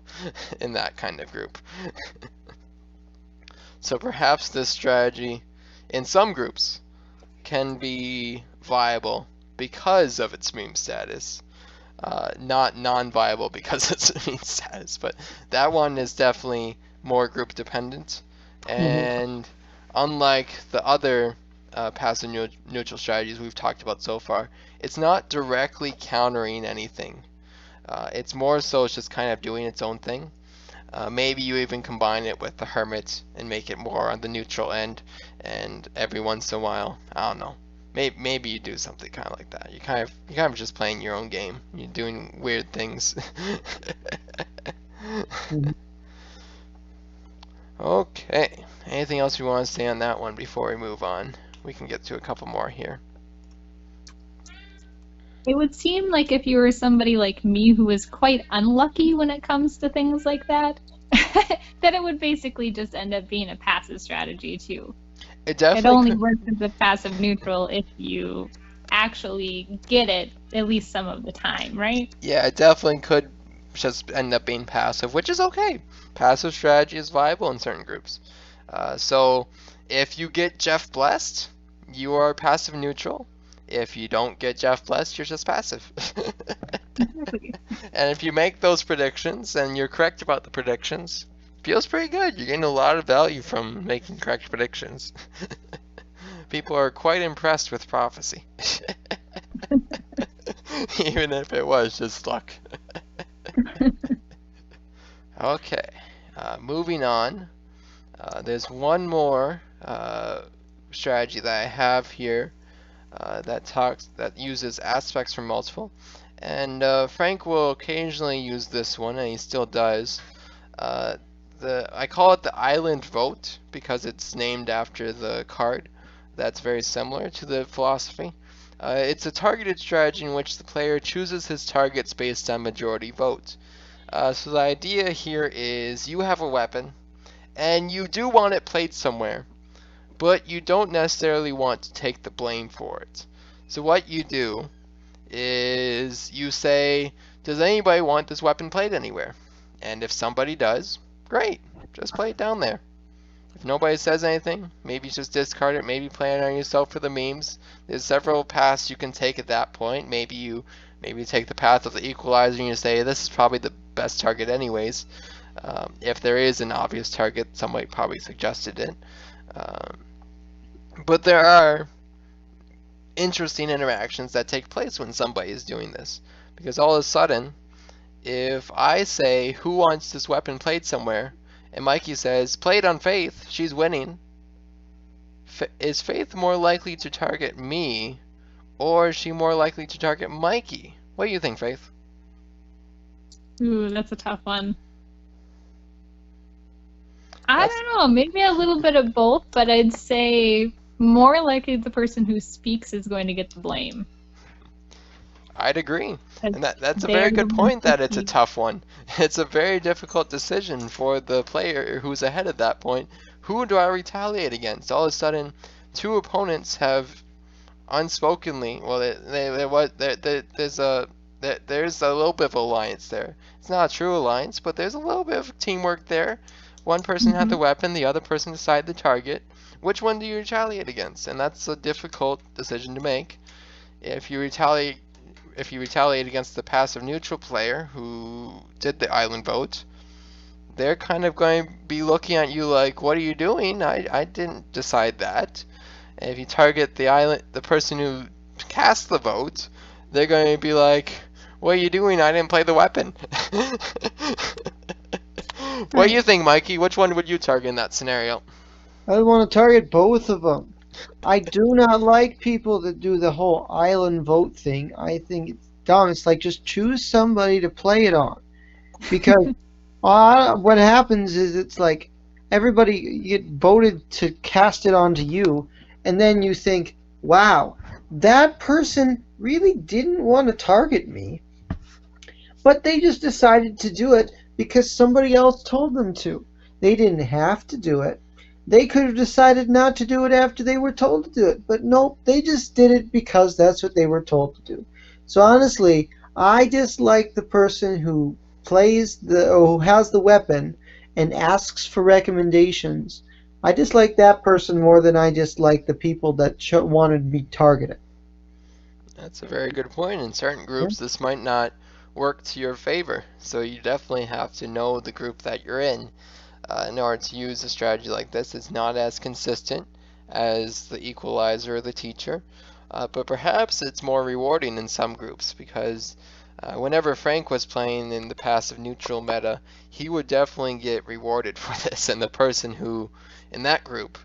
in that kind of group. So perhaps this strategy in some groups can be viable because of its meme status, not non-viable because it's a meme status, but that one is definitely more group dependent, and unlike the other passive neutral strategies we've talked about so far, it's not directly countering anything. It's more so it's just kind of doing its own thing. Maybe you even combine it with the Hermit and make it more on the neutral end, and every once in a while, I don't know, maybe you do something kind of like that. You kind of just playing your own game. You're doing weird things. Okay. Anything else we want to say on that one before we move on? We can get to a couple more here. It would seem like if you were somebody like me who is quite unlucky when it comes to things like that, that it would basically just end up being a passive strategy too. It definitely only works as a passive neutral if you actually get it at least some of the time, right? Yeah, it definitely could just end up being passive, which is okay. Passive strategy is viable in certain groups. So if you get Jeff blessed, you are passive neutral. If you don't get Jeff blessed, you're just passive. And if you make those predictions and you're correct about the predictions, feels pretty good. You're getting a lot of value from making correct predictions. People are quite impressed with prophecy. Even if it was just luck. Okay, moving on. There's one more strategy that I have here that uses aspects from multiple, and Frank will occasionally use this one, and he still does. I call it the Island Vote because it's named after the card. That's very similar to the philosophy. It's a targeted strategy in which the player chooses his targets based on majority vote. So the idea here is you have a weapon, and you do want it played somewhere, but you don't necessarily want to take the blame for it. So what you do is you say, does anybody want this weapon played anywhere? And if somebody does, great, just play it down there. If nobody says anything, maybe just discard it, maybe play it on yourself for the memes. There's several paths you can take at that point. Maybe you take the path of the equalizer and you say, this is probably the best target anyways. If there is an obvious target, somebody probably suggested it. But there are interesting interactions that take place when somebody is doing this. Because all of a sudden, if I say, who wants this weapon played somewhere, and Mikey says, played on Faith, she's winning, is Faith more likely to target me, or is she more likely to target Mikey? What do you think, Faith? Ooh, that's a tough one. I don't know, maybe a little bit of both, but I'd say more likely the person who speaks is going to get the blame. I'd agree. And that's a very good point that it's a tough one. It's a very difficult decision for the player who's ahead at that point. Who do I retaliate against? All of a sudden, two opponents have unspokenly, well, there's a little bit of alliance there. It's not a true alliance, but there's a little bit of teamwork there. One person had the weapon, the other person decided the target. Which one do you retaliate against? And that's a difficult decision to make. If you retaliate against the passive neutral player who did the island vote, they're kind of going to be looking at you like, what are you doing? I didn't decide that. And if you target the person who cast the vote, they're going to be like, what are you doing? I didn't play the weapon. What do you think, Mikey? Which one would you target in that scenario? I want to target both of them. I do not like people that do the whole island vote thing. I think it's dumb. It's like just choose somebody to play it on. Because what happens is it's like everybody you get voted to cast it onto you, and then you think, wow, that person really didn't want to target me, but they just decided to do it because somebody else told them to. They didn't have to do it. They could have decided not to do it after they were told to do it, but nope, they just did it because that's what they were told to do. So honestly, I dislike the person who who has the weapon and asks for recommendations. I dislike that person more than I dislike the people that wanted to be targeted. That's a very good point. In certain groups, this might not work to your favor, so you definitely have to know the group that you're in order to use a strategy like this. It's not as consistent as the equalizer or the teacher, but perhaps it's more rewarding in some groups because whenever Frank was playing in the passive neutral meta, he would definitely get rewarded for this, and the person who, in that group,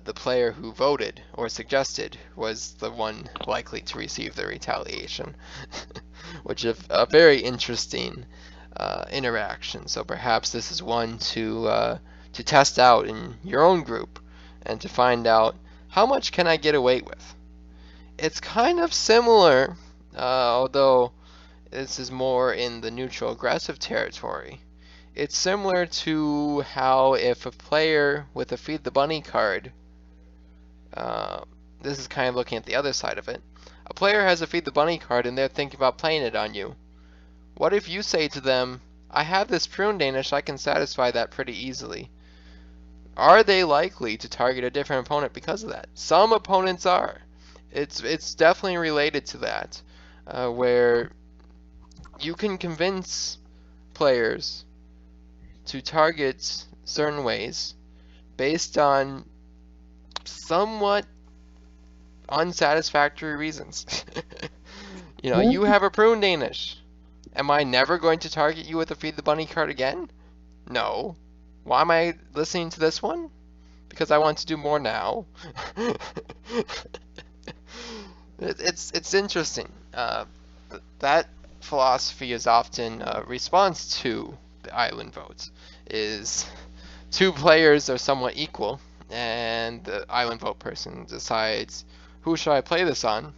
the player who voted or suggested was the one likely to receive the retaliation, which is a very interesting interaction. So perhaps this is one to test out in your own group and to find out how much can I get away with. It's kind of similar, although this is more in the neutral aggressive territory. It's similar to how if a player with a Feed the Bunny card, this is kind of looking at the other side of it, a player has a Feed the Bunny card and they're thinking about playing it on you. What if you say to them, I have this Prune Danish, I can satisfy that pretty easily? Are they likely to target a different opponent because of that? Some opponents are. It's definitely related to that, where you can convince players to target certain ways based on somewhat unsatisfactory reasons. You have a Prune Danish. Am I never going to target you with a Feed the Bunny card again? No. Why am I listening to this one? Because I want to do more now. It's interesting. That philosophy is often a response to the island votes. Is two players are somewhat equal, and the island vote person decides, who should I play this on?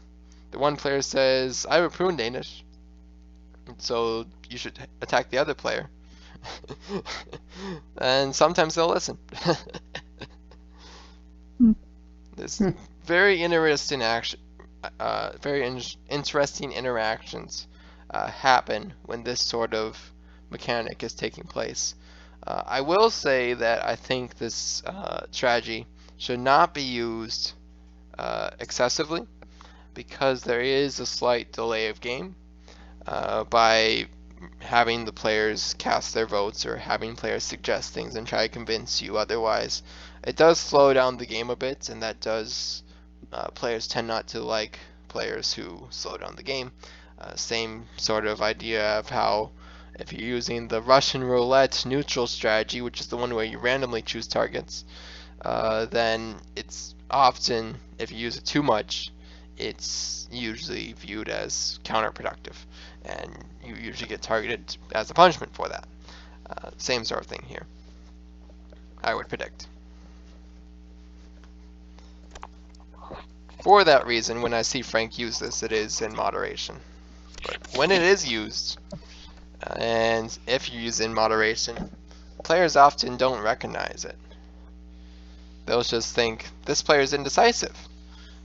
The one player says, I have a Prune Danish, so you should attack the other player. And sometimes they'll listen. There's very interesting interesting interactions happen when this sort of mechanic is taking place. I will say that I think this strategy should not be used excessively because there is a slight delay of game by having the players cast their votes or having players suggest things and try to convince you otherwise. It does slow down the game a bit, and that does players tend not to like players who slow down the game. Same sort of idea of how if you're using the Russian roulette neutral strategy, which is the one where you randomly choose targets, then it's often, if you use it too much, it's usually viewed as counterproductive, and you usually get targeted as a punishment for that. Same sort of thing here, I would predict. For that reason, when I see Frank use this, it is in moderation. But when it is used, and if you use it in moderation, players often don't recognize it. They'll just think, this player's indecisive.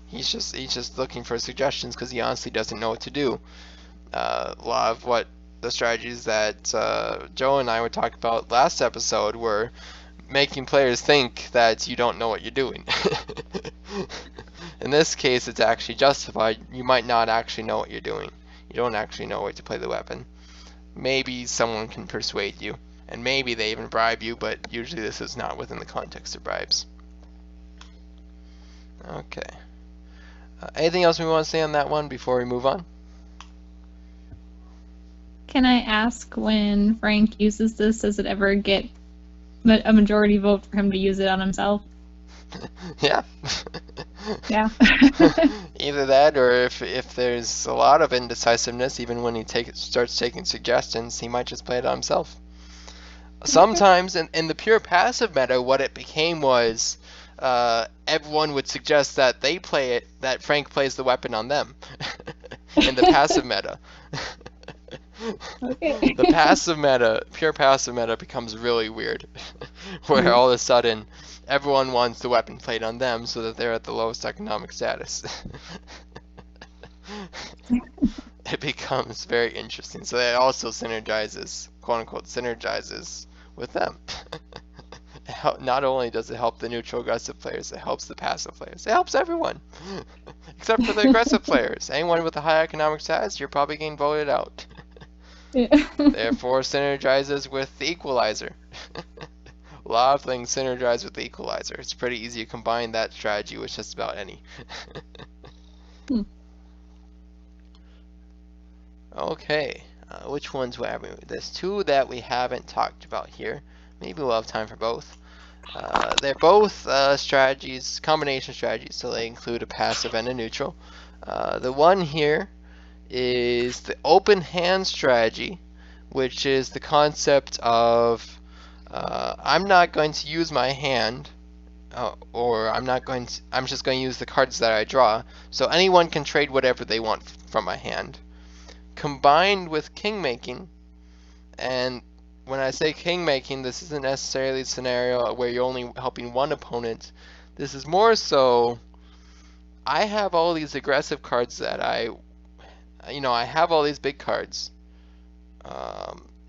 He's just looking for suggestions because he honestly doesn't know what to do. A lot of what the strategies that Joe and I were talking about last episode were making players think that you don't know what you're doing. In this case, it's actually justified. You might not actually know what you're doing. You don't actually know where to play the weapon. Maybe someone can persuade you, and maybe they even bribe you, but usually this is not within the context of bribes. Okay. Anything else we want to say on that one before we move on? Can I ask, when Frank uses this, does it ever get a majority vote for him to use it on himself? Yeah. Yeah. Either that, or if there's a lot of indecisiveness, even when he starts taking suggestions, he might just play it on himself. Sometimes in the pure passive meta, what it became was everyone would suggest that they play it, that Frank plays the weapon on them in the passive meta. Okay. The passive meta, pure passive meta, becomes really weird, where all of a sudden everyone wants the weapon played on them so that they're at the lowest economic status. It becomes very interesting. So that also synergizes, quote unquote, synergizes with them. Not only does it help the neutral aggressive players, it helps the passive players. It helps everyone, except for the aggressive players. Anyone with a high economic status, you're probably getting voted out. Yeah. Therefore, synergizes with the equalizer. A lot of things synergize with the equalizer. It's pretty easy to combine that strategy with just about any. Okay, which ones we have? There's two that we haven't talked about here. Maybe we'll have time for both. They're both strategies, combination strategies, so they include a passive and a neutral. The one here is the open hand strategy, which is the concept of I'm not going to use my hand, or I'm just going to use the cards that I draw, so anyone can trade whatever they want from my hand. Combined with king making, and when I say king making, this isn't necessarily a scenario where you're only helping one opponent. This is more so, I have all these aggressive cards that I have all these big cards,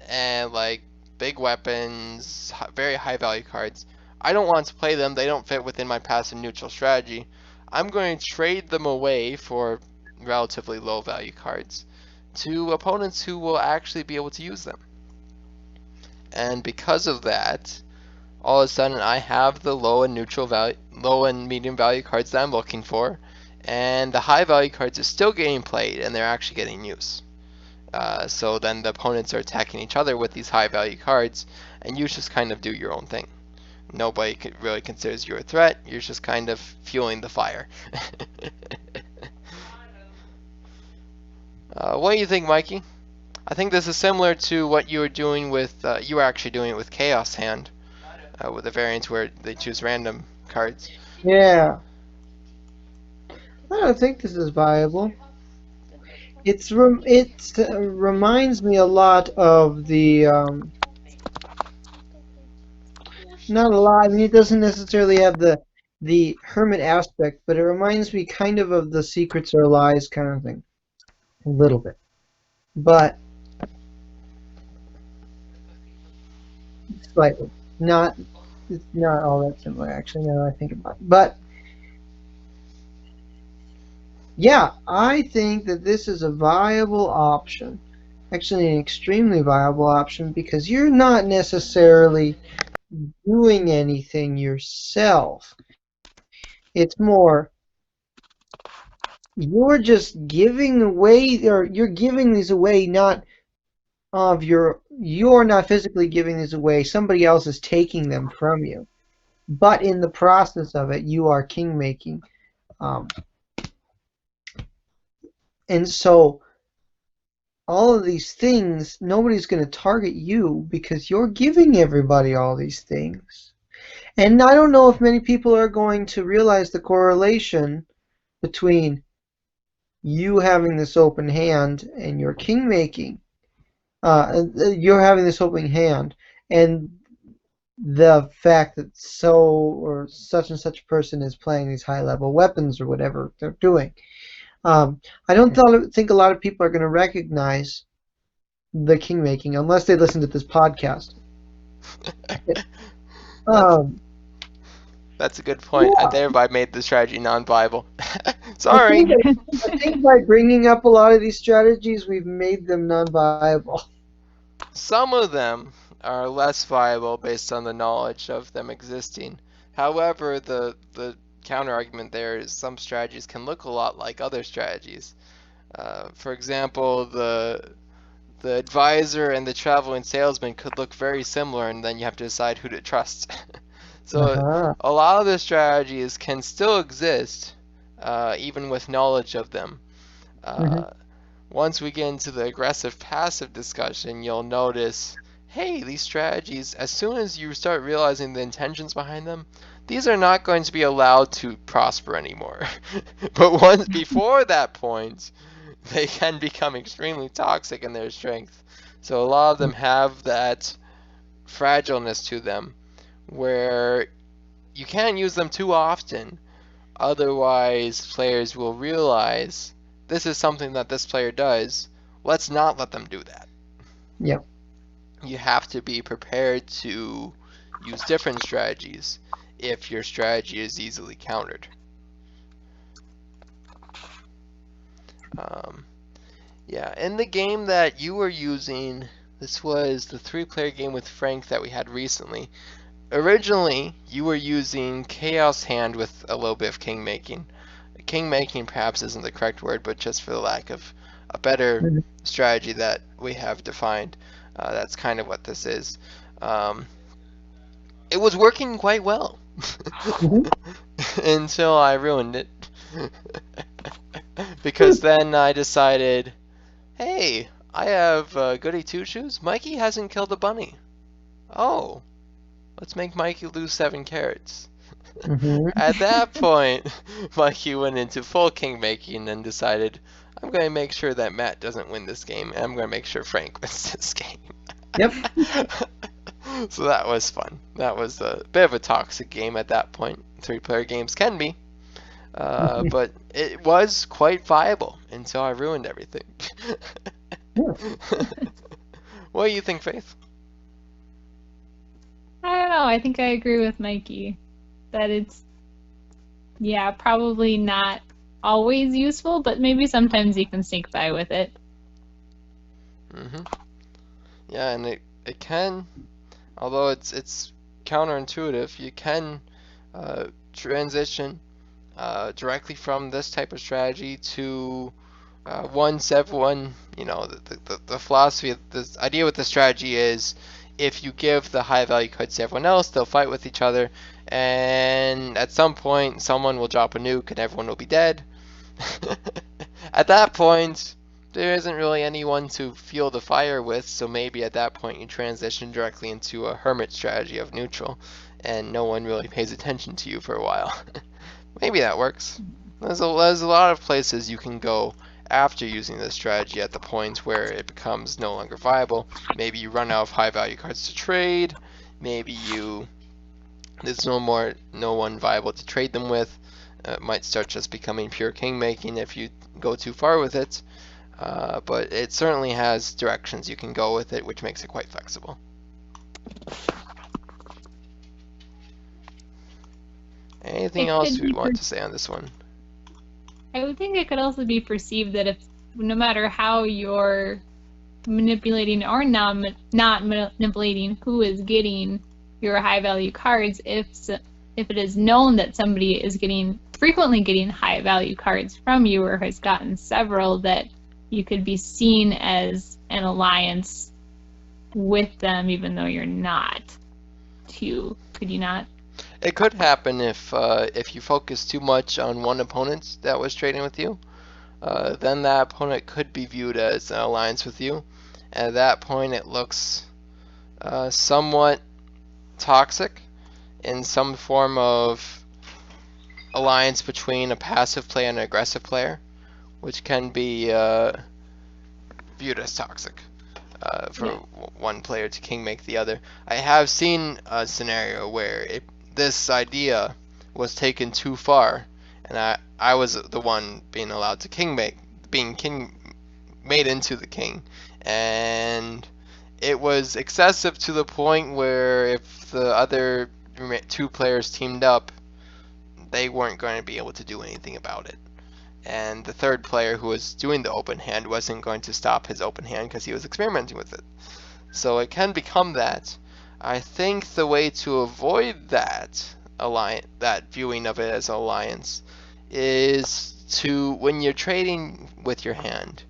and like big weapons, very high value cards. I don't want to play them. They don't fit within my passive neutral strategy. I'm going to trade them away for relatively low value cards to opponents who will actually be able to use them. And because of that, all of a sudden I have the low and medium value cards that I'm looking for, and the high value cards are still getting played and they're actually getting use. So then the opponents are attacking each other with these high value cards, and you just kind of do your own thing. Nobody really considers you a threat. You're just kind of fueling the fire. What do you think, Mikey? I think this is similar to what you were doing with, you were actually doing it with Chaos Hand, with the variants where they choose random cards. Yeah. I don't think this is viable. It reminds me a lot of the not a lot. I mean, it doesn't necessarily have the hermit aspect, but it reminds me kind of the secrets or lies kind of thing, a little bit. But slightly. Not it's not all that similar actually now that I think about it. But yeah, I think that this is a viable option. Actually an extremely viable option because you're not necessarily doing anything yourself. It's more you're just giving away or you're giving these away not of you're not physically giving these away, somebody else is taking them from you. But in the process of it, you are king making. And so all of these things, nobody's going to target you because you're giving everybody all these things. And I don't know if many people are going to realize the correlation between you having this open hand and your king making. You're having this open hand and the fact that or such and such person is playing these high level weapons or whatever they're doing. I don't think a lot of people are going to recognize the king making unless they listen to this podcast. That's a good point. Yeah. I thereby made the strategy non-viable. Sorry. I think by bringing up a lot of these strategies, we've made them non-viable. Some of them are less viable based on the knowledge of them existing. However, the counter-argument there is some strategies can look a lot like other strategies. For example, the advisor and the traveling salesman could look very similar, and then you have to decide who to trust. So a lot of the strategies can still exist, even with knowledge of them. Once we get into the aggressive passive discussion, you'll notice, hey, these strategies, as soon as you start realizing the intentions behind them, these are not going to be allowed to prosper anymore. But once before that point, they can become extremely toxic in their strength. So a lot of them have that fragileness to them where you can't use them too often. Otherwise, players will realize this is something that this player does. Let's not let them do that. Yep. You have to be prepared to use different strategies if your strategy is easily countered. Yeah, in the game that you were using, this was the 3-player game with Frank that we had recently. Originally, you were using Chaos Hand with a little bit of king making. King making perhaps isn't the correct word, but just for the lack of a better strategy that we have defined, that's kind of what this is. It was working quite well until I ruined it. Because then I decided, hey, I have goody two-shoes. Mikey hasn't killed a bunny. Oh, let's make Mikey lose 7 carrots. At that point, Mikey went into full king making and decided, I'm going to make sure that Matt doesn't win this game, and I'm going to make sure Frank wins this game. Yep. So that was fun. That was a bit of a toxic game at that point. 3-player games can be. But it was quite viable until I ruined everything. What do you think, Faith? I don't know. I think I agree with Mikey that it's, yeah, probably not always useful, but maybe sometimes you can sneak by with it. Yeah, and it can, although it's counterintuitive, you can transition directly from this type of strategy to once everyone, the philosophy, this idea with the strategy is if you give the high value cards to everyone else, they'll fight with each other, and at some point someone will drop a nuke and everyone will be dead. At that point, there isn't really anyone to fuel the fire with, so maybe at that point you transition directly into a hermit strategy of neutral, and no one really pays attention to you for a while. Maybe that works. There's a lot of places you can go after using this strategy at the point where it becomes no longer viable. Maybe you run out of high value cards to trade. Maybe there's no one viable to trade them with. It might start just becoming pure king making if you go too far with it. But it certainly has directions you can go with it, which makes it quite flexible. Anything else you want to say on this one? I would think it could also be perceived that if, no matter how you're manipulating or not manipulating who is getting your high value cards, if it is known that somebody is frequently getting high value cards from you or has gotten several, that you could be seen as an alliance with them even though you're not. Could you not? It could happen if you focus too much on one opponent that was trading with you. Then that opponent could be viewed as an alliance with you. At that point, it looks somewhat toxic in some form of alliance between a passive player and an aggressive player, which can be viewed as toxic for one player to king make the other. I have seen a scenario where this idea was taken too far, and I was the one being allowed to being king made into the king, and it was excessive to the point where if the other 2 players teamed up, they weren't going to be able to do anything about it. And the 3rd player who was doing the open hand wasn't going to stop his open hand because he was experimenting with it. So it can become that. I think the way to avoid that viewing of it as an alliance is to, when you're trading with your hand,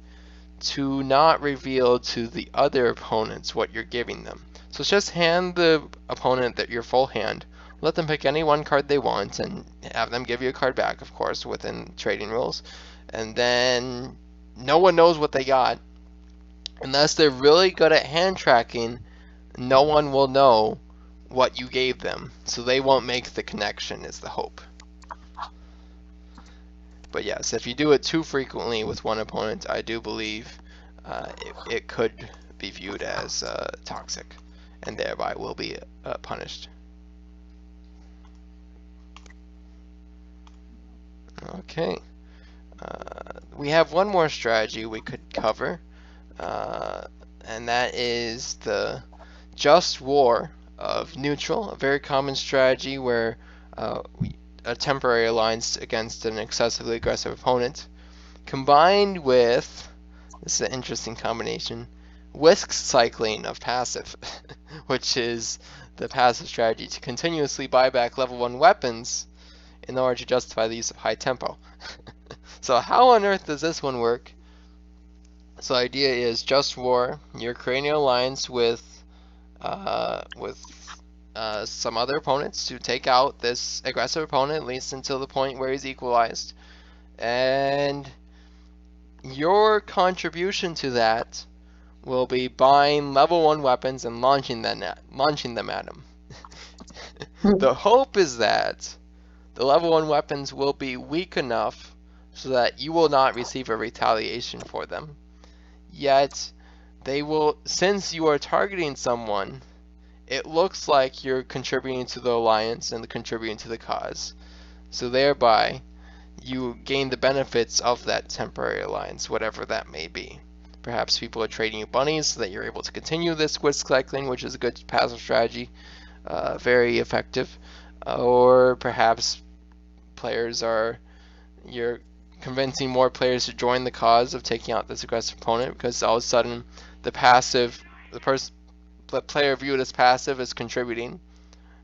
to not reveal to the other opponents what you're giving them. So just hand the opponent your full hand, let them pick any one card they want, and have them give you a card back, of course, within trading rules. And then no one knows what they got. Unless they're really good at hand tracking, no one will know what you gave them, so they won't make the connection, is the hope. But yes, if you do it too frequently with one opponent, I do believe it could be viewed as toxic, and thereby will be punished. Okay. We have one more strategy we could cover, and that is the just war of neutral, a very common strategy where a temporary alliance against an excessively aggressive opponent, combined with, this is an interesting combination, whisk cycling of passive, which is the passive strategy to continuously buy back level 1 weapons in order to justify the use of high tempo. So how on earth does this one work? So the idea is just war. You're creating an alliance with some other opponents to take out this aggressive opponent, at least until the point where he's equalized. And your contribution to that will be buying level 1 weapons and launching them at him. The hope is that the level 1 weapons will be weak enough so that you will not receive a retaliation for them. Yet, they will, since you are targeting someone, it looks like you're contributing to the alliance and contributing to the cause. So thereby, you gain the benefits of that temporary alliance, whatever that may be. Perhaps people are trading you bunnies so that you're able to continue this whisk cycling, which is a good passive strategy, very effective. Or perhaps you're convincing more players to join the cause of taking out this aggressive opponent, because all of a sudden the player viewed as passive is contributing.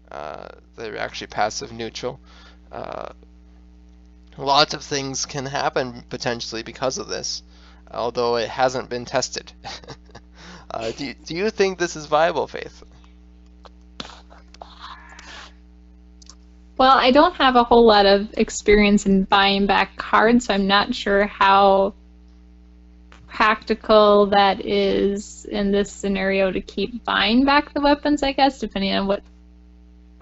They're actually passive neutral. Lots of things can happen potentially because of this, although it hasn't been tested. Do you think this is viable, Faith? Well, I don't have a whole lot of experience in buying back cards, so I'm not sure how practical that is in this scenario to keep buying back the weapons, I guess, depending on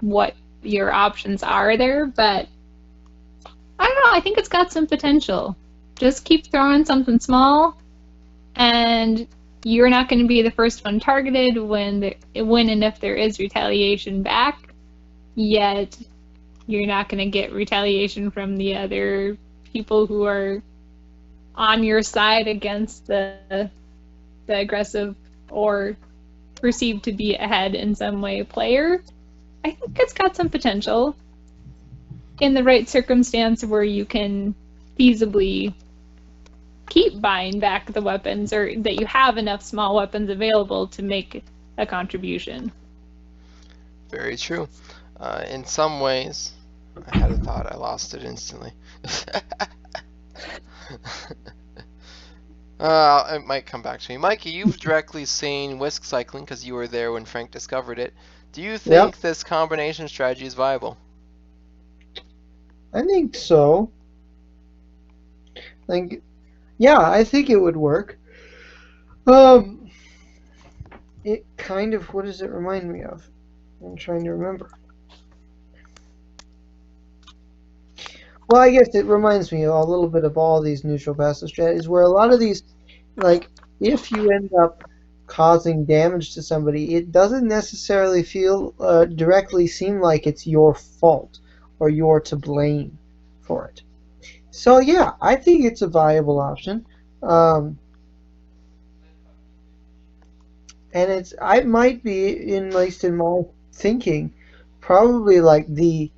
what your options are there. But I don't know, I think it's got some potential. Just keep throwing something small, and you're not going to be the first one targeted when and if there is retaliation back, yet you're not going to get retaliation from the other people who are on your side against the aggressive or perceived to be ahead in some way player. I think it's got some potential in the right circumstance where you can feasibly keep buying back the weapons, or that you have enough small weapons available to make a contribution. Very true. In some ways, I had a thought, I lost it instantly. It might come back to me. Mikey, you've directly seen whisk cycling because you were there when Frank discovered it. Do you think this combination strategy is viable? I think so. Yeah, I think it would work. It kind of, what does it remind me of? I'm trying to remember. Well, I guess it reminds me a little bit of all these neutral passive strategies, where a lot of these, like, if you end up causing damage to somebody, it doesn't necessarily directly seem like it's your fault or you're to blame for it. So yeah, I think it's a viable option. And I might be, at least in my thinking, probably like the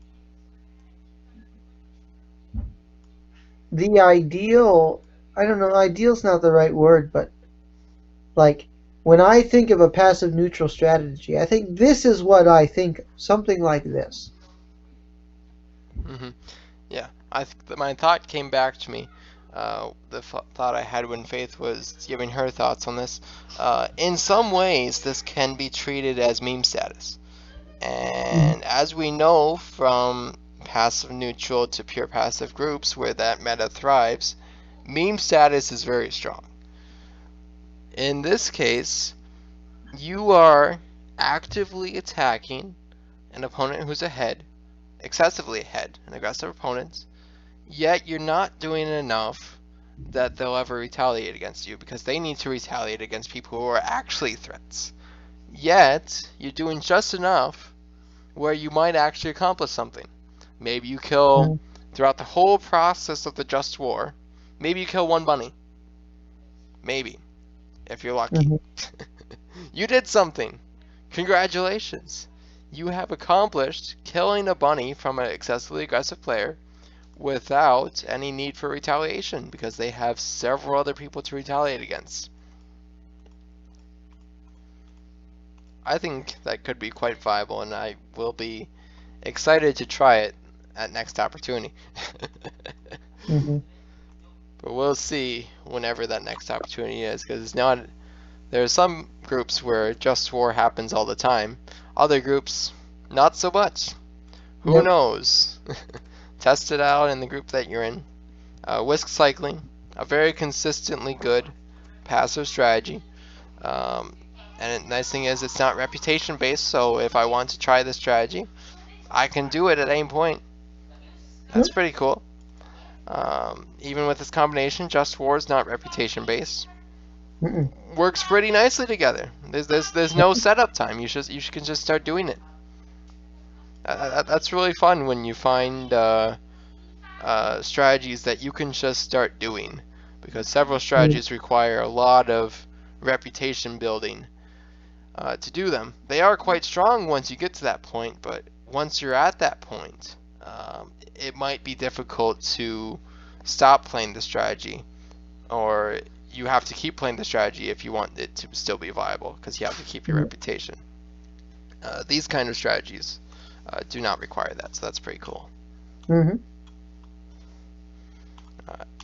ideal, I don't know, ideal's not the right word, but like when I think of a passive neutral strategy, I think this is what I think of, something like this. Mm-hmm. Yeah, my thought came back to me. The thought I had when Faith was giving her thoughts on this. In some ways, this can be treated as meme status. And as we know from passive neutral to pure passive groups where that meta thrives, meme status is very strong. In this case, you are actively attacking an opponent who's ahead, excessively ahead, an aggressive opponent, yet you're not doing enough that they'll ever retaliate against you, because they need to retaliate against people who are actually threats. Yet, you're doing just enough where you might actually accomplish something. Maybe you kill, throughout the whole process of the Just War, maybe you kill one bunny. Maybe, if you're lucky. You did something. Congratulations. You have accomplished killing a bunny from an excessively aggressive player without any need for retaliation, because they have several other people to retaliate against. I think that could be quite viable, and I will be excited to try it at next opportunity. But we'll see whenever that next opportunity is, because now there are some groups where Just War happens all the time. Other groups, not so much. Who knows? Test it out in the group that you're in. Whisk cycling, a very consistently good passive strategy. And the nice thing is it's not reputation based, so if I want to try this strategy, I can do it at any point. That's pretty cool. Even with this combination, Just War is not reputation based. Works pretty nicely together. There's no setup time. You can just start doing it. That's really fun when you find strategies that you can just start doing, because several strategies require a lot of reputation building to do them. They are quite strong once you get to that point, but once you're at that point, it might be difficult to stop playing the strategy, or you have to keep playing the strategy if you want it to still be viable, because you have to keep your reputation. These kind of strategies do not require that, so that's pretty cool.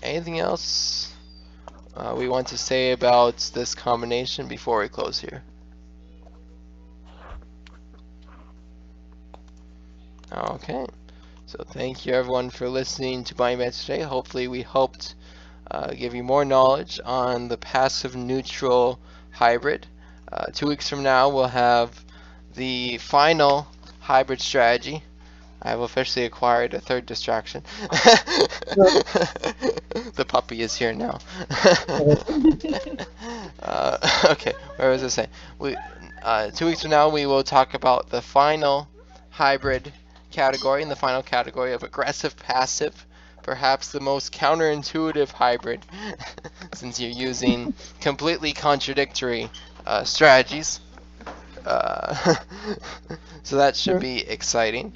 Anything else we want to say about this combination before we close here? Okay, so thank you everyone for listening to my Banter today. Hopefully we helped give you more knowledge on the passive neutral hybrid. 2 weeks from now we'll have the final hybrid strategy. I've officially acquired a third distraction. The puppy is here now. Okay, where was I saying? 2 weeks from now we will talk about the final hybrid category, and the final category of aggressive passive, perhaps the most counterintuitive hybrid, since you're using completely contradictory strategies. So that should be exciting.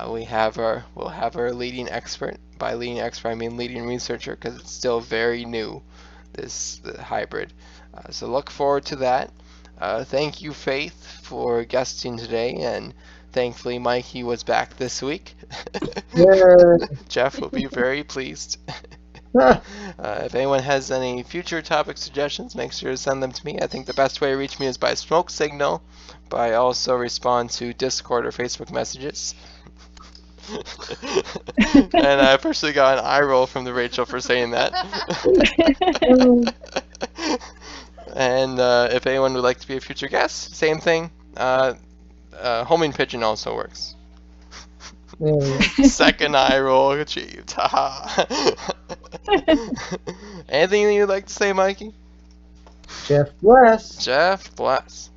We'll have our leading expert. By leading expert, I mean leading researcher, because it's still very new, the hybrid. So look forward to that. Thank you, Faith, for guesting today, and thankfully Mikey was back this week. Jeff will be very pleased. If anyone has any future topic suggestions, make sure to send them to me. I think the best way to reach me is by smoke signal, but I also respond to Discord or Facebook messages. And I personally got an eye roll from the Rachel for saying that. And if anyone would like to be a future guest, same thing. Homing pigeon also works. Second eye roll achieved. Anything you'd like to say, Mikey? Jeff bless. Jeff bless.